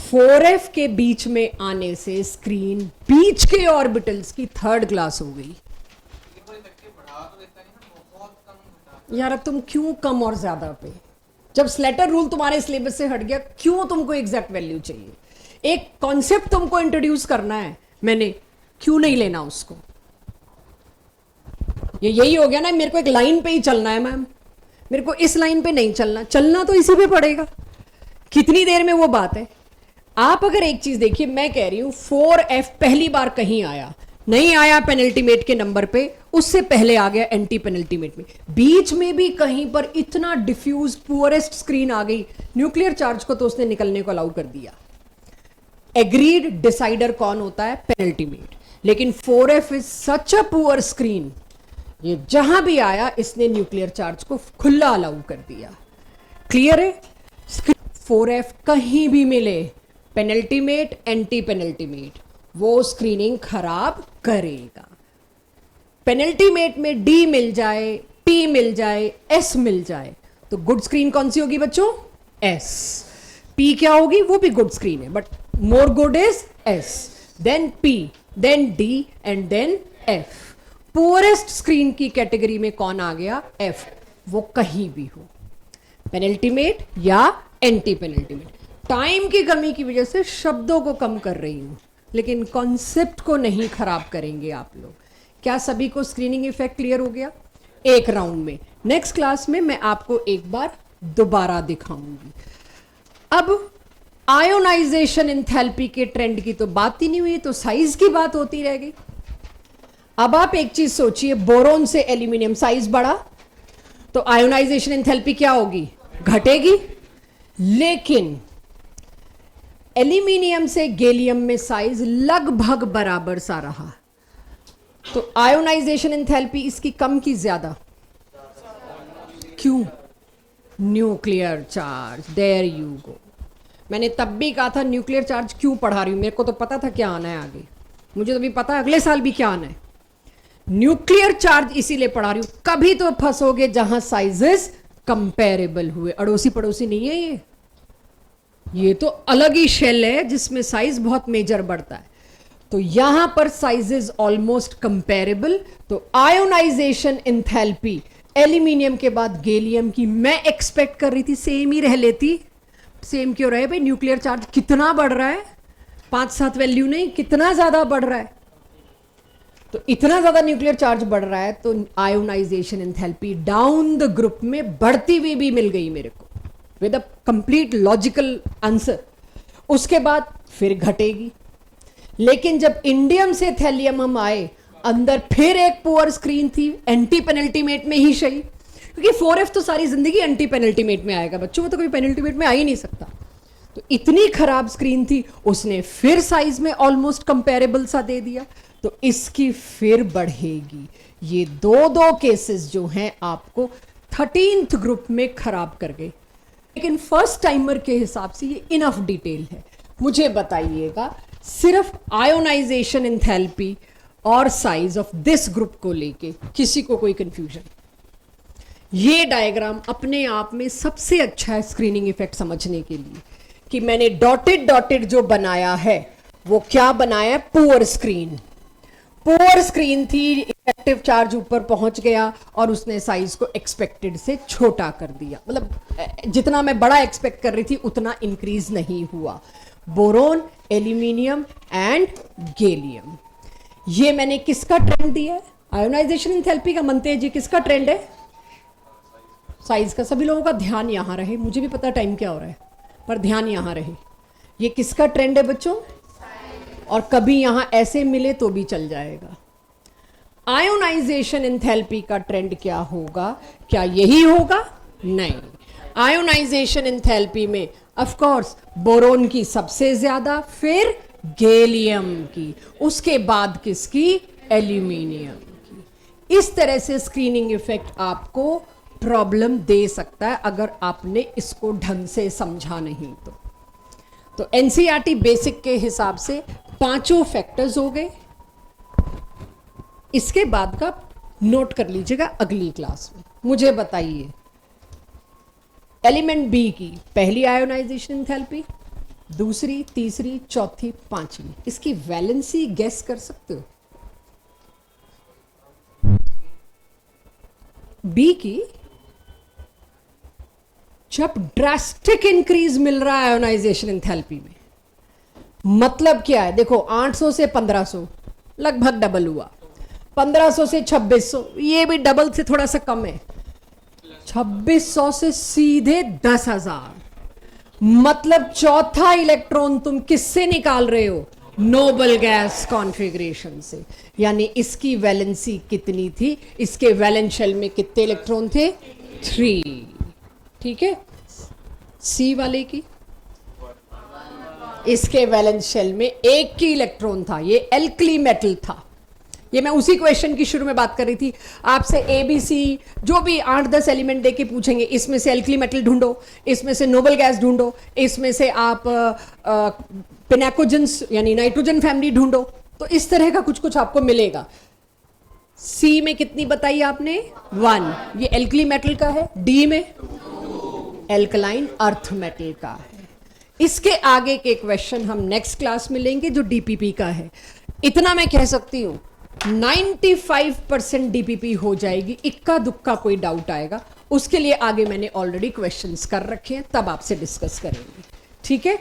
Speaker 1: 4F के बीच में आने से स्क्रीन बीच के ऑर्बिटल्स की थर्ड क्लास हो गई।
Speaker 2: ये कोई इफेक्टिव बढ़ा तो देता नहीं ना, बहुत कम घटा।
Speaker 1: यार अब तुम क्यों कम और ज्यादा पे? जब स्लेटर रूल तुम्हारे सिलेबस से हट गया, क्यों तुमको एग्जैक्ट वैल्यू चाहिए? एक कॉन्सेप्ट तुमको इंट्रोड्यूस करना है, मैंने क्यों नहीं लेना उसको? ये यही हो गया ना, मेरे को एक लाइन पे ही चलना है मैम, मेरे को इस लाइन पे नहीं चलना, चलना तो इसी पे पड़ेगा। कितनी देर में वो बात है। आप अगर एक चीज देखिए, मैं कह रही हूं 4F पहली बार कहीं आया नहीं, आया पेनल्टीमेट के नंबर पे, उससे पहले आ गया एंटी पेनल्टीमेट में, बीच में भी कहीं पर इतना डिफ्यूज पुअरेस्ट स्क्रीन आ गई, न्यूक्लियर चार्ज को तो उसने निकलने को अलाउ कर दिया। एग्रीड डिसाइडर कौन होता है? पेनल्टीमेट। लेकिन 4F is such a poor screen, ये जहां भी आया इसने न्यूक्लियर चार्ज को खुला अलाउ कर दिया। क्लियर है? 4F कहीं भी मिले, पेनल्टीमेट एंटी पेनल्टीमेट, वो स्क्रीनिंग खराब करेगा। पेनल्टीमेट में D मिल जाए, P मिल जाए, S मिल जाए, तो गुड स्क्रीन कौन सी होगी बच्चों? S। P क्या होगी? वो भी गुड स्क्रीन है, but more good is S, then P, then D and then F। Poorest screen की कैटेगरी में कौन आ गया? F। वो कहीं भी हो, पेनल्टीमेट या एंटी पेनल्टीमेट। टाइम की कमी की वजह से शब्दों को कम कर रही हूं, लेकिन कॉन्सेप्ट को नहीं खराब करेंगे आप लोग। क्या सभी को स्क्रीनिंग इफेक्ट क्लियर हो गया? एक राउंड में। नेक्स्ट क्लास में मैं आपको एक बार दोबारा दिखाऊंगी। अब आयोनाइजेशन एंथैल्पी के ट्रेंड की तो बात ही नहीं हुई, तो साइज की बात होती रह गई। अब आप एक चीज सोचिए, बोरोन से एल्यूमिनियम साइज बढ़ा तो आयोनाइजेशन एंथैल्पी क्या होगी? घटेगी। लेकिन एल्यूमिनियम से गैलियम में साइज लगभग बराबर सा रहा, तो आयोनाइजेशन एंथैल्पी इसकी कम की ज्यादा? क्यों? Nuclear charge. There you go. मैंने तब भी कहा था न्यूक्लियर चार्ज क्यों पढ़ा रही हूं, मेरे को तो पता था क्या आना है आगे, मुझे तो भी पता है अगले साल भी क्या आना है। न्यूक्लियर चार्ज इसीलिए पढ़ा रही हूं, कभी तो फंसोगे जहां साइजेस कंपेरेबल हुए। अड़ोसी पड़ोसी नहीं है ये तो अलग ही शेल है जिसमें साइज बहुत मेजर बढ़ता है। तो यहां पर साइजेस ऑलमोस्ट कंपेरेबल, तो आयोनाइजेशन एंथैल्पी एल्यूमिनियम के बाद गैलियम की मैं एक्सपेक्ट कर रही थी सेम ही रह लेती। सेम क्यों रहे भाई? न्यूक्लियर चार्ज कितना बढ़ रहा है, 5-7 वैल्यू नहीं, कितना ज्यादा बढ़ रहा है। तो इतना ज्यादा न्यूक्लियर चार्ज बढ़ रहा है तो ionisation enthalpy down the group में बढ़ती हुई भी मिल गई मेरे को, with a complete logical answer. उसके बाद फिर घटेगी। लेकिन जब इंडियम से थैलियम हम आए, अंदर फिर एक पुअर स्क्रीन थी, एंटी पेनल्टीमेट में ही सही, क्योंकि 4F तो सारी जिंदगी एंटी पेनल्टीमेट में आएगा बच्चों, वो तो कोई पेनल्टीमेट में आ ही नहीं सकता। तो इतनी खराब स्क्रीन थी, उसने फिर साइज में ऑलमोस्ट कंपेरेबल सा दे दिया, तो इसकी फिर बढ़ेगी। ये दो केसेस जो हैं आपको 13th ग्रुप में खराब कर गए। लेकिन फर्स्ट टाइमर के हिसाब से ये इनफ डिटेल है। मुझे बताइएगा, सिर्फ आयोनाइजेशन एंथैल्पी और साइज ऑफ दिस ग्रुप को लेके किसी को कोई कंफ्यूजन? ये डायग्राम अपने आप में सबसे अच्छा है स्क्रीनिंग इफेक्ट समझने के लिए कि मैंने डॉटेड डॉटेड जो बनाया है वो क्या बनाया है, पुअर स्क्रीन। पुअर स्क्रीन थी, इफेक्टिव चार्ज ऊपर पहुंच गया और उसने साइज को एक्सपेक्टेड से छोटा कर दिया, मतलब जितना मैं बड़ा एक्सपेक्ट कर रही थी उतना इंक्रीज नहीं हुआ। बोरोन, एल्यूमिनियम एंड गैलियम, ये मैंने किसका ट्रेंड दिया है? आयोनाइजेशन एंथैल्पी का। मनते जी किसका ट्रेंड है? साइज का। सभी लोगों का ध्यान यहां रहे, मुझे भी पता टाइम क्या हो रहा है पर ध्यान यहां रहे। ये किसका ट्रेंड है बच्चों? और कभी यहां ऐसे मिले तो भी चल जाएगा। आयोनाइजेशन एंथैल्पी का ट्रेंड क्या होगा? क्या यही होगा? नहीं। आयोनाइजेशन एंथैल्पी में ऑफ कोर्स बोरोन की सबसे ज्यादा, फिर गैलियम की, उसके बाद किसकी? एल्यूमिनियम की। इस तरह से स्क्रीनिंग इफेक्ट आपको प्रॉब्लम दे सकता है अगर आपने इसको ढंग से समझा नहीं तो एनसीईआरटी बेसिक के हिसाब से पांचों फैक्टर्स हो गए। इसके बाद का नोट कर लीजिएगा अगली क्लास में। मुझे बताइए एलिमेंट बी की पहली आयोनाइजेशन एंथैल्पी, दूसरी, तीसरी, चौथी, पांचवी, इसकी वैलेंसी गेस कर सकते हो? बी की जब ड्रास्टिक इंक्रीज मिल रहा है आयोनाइजेशन एंथैल्पी में, मतलब क्या है? देखो 800 से 1500 लगभग डबल हुआ, 1500 से 2600 ये भी डबल से थोड़ा सा कम है, 2600 से सीधे 10,000, मतलब चौथा इलेक्ट्रॉन तुम किससे निकाल रहे हो? नोबल गैस कॉन्फ़िगरेशन से। यानी इसकी वैलेंसी कितनी थी? इसके वैलेंस शेल में कितने इलेक्ट्रॉन थे? 3। ठीक है। सी वाले की इसके वैलेंस शेल में एक की इलेक्ट्रॉन था, ये एल्कली मेटल था। ये मैं उसी क्वेश्चन की शुरू में बात कर रही थी आपसे। ABC जो भी 8-10 एलिमेंट देके पूछेंगे, इसमें से एल्कली मेटल ढूंढो, इसमें से नोबल गैस ढूंढो, इसमें से आप पिनाकोजेंस यानी नाइट्रोजन फैमिली ढूंढो, तो इस तरह का कुछ कुछ आपको मिलेगा। सी में कितनी बताई आपने? 1, ये एल्कली मेटल का है। डी में एल्कलाइन अर्थ मेटल का है। इसके आगे के क्वेश्चन हम नेक्स्ट क्लास में लेंगे जो डीपीपी का है। इतना मैं कह सकती हूं 95% डीपीपी हो जाएगी, इक्का दुक्का कोई डाउट आएगा उसके लिए आगे मैंने ऑलरेडी क्वेश्चंस कर रखे हैं, तब आपसे डिस्कस करेंगे। ठीक है।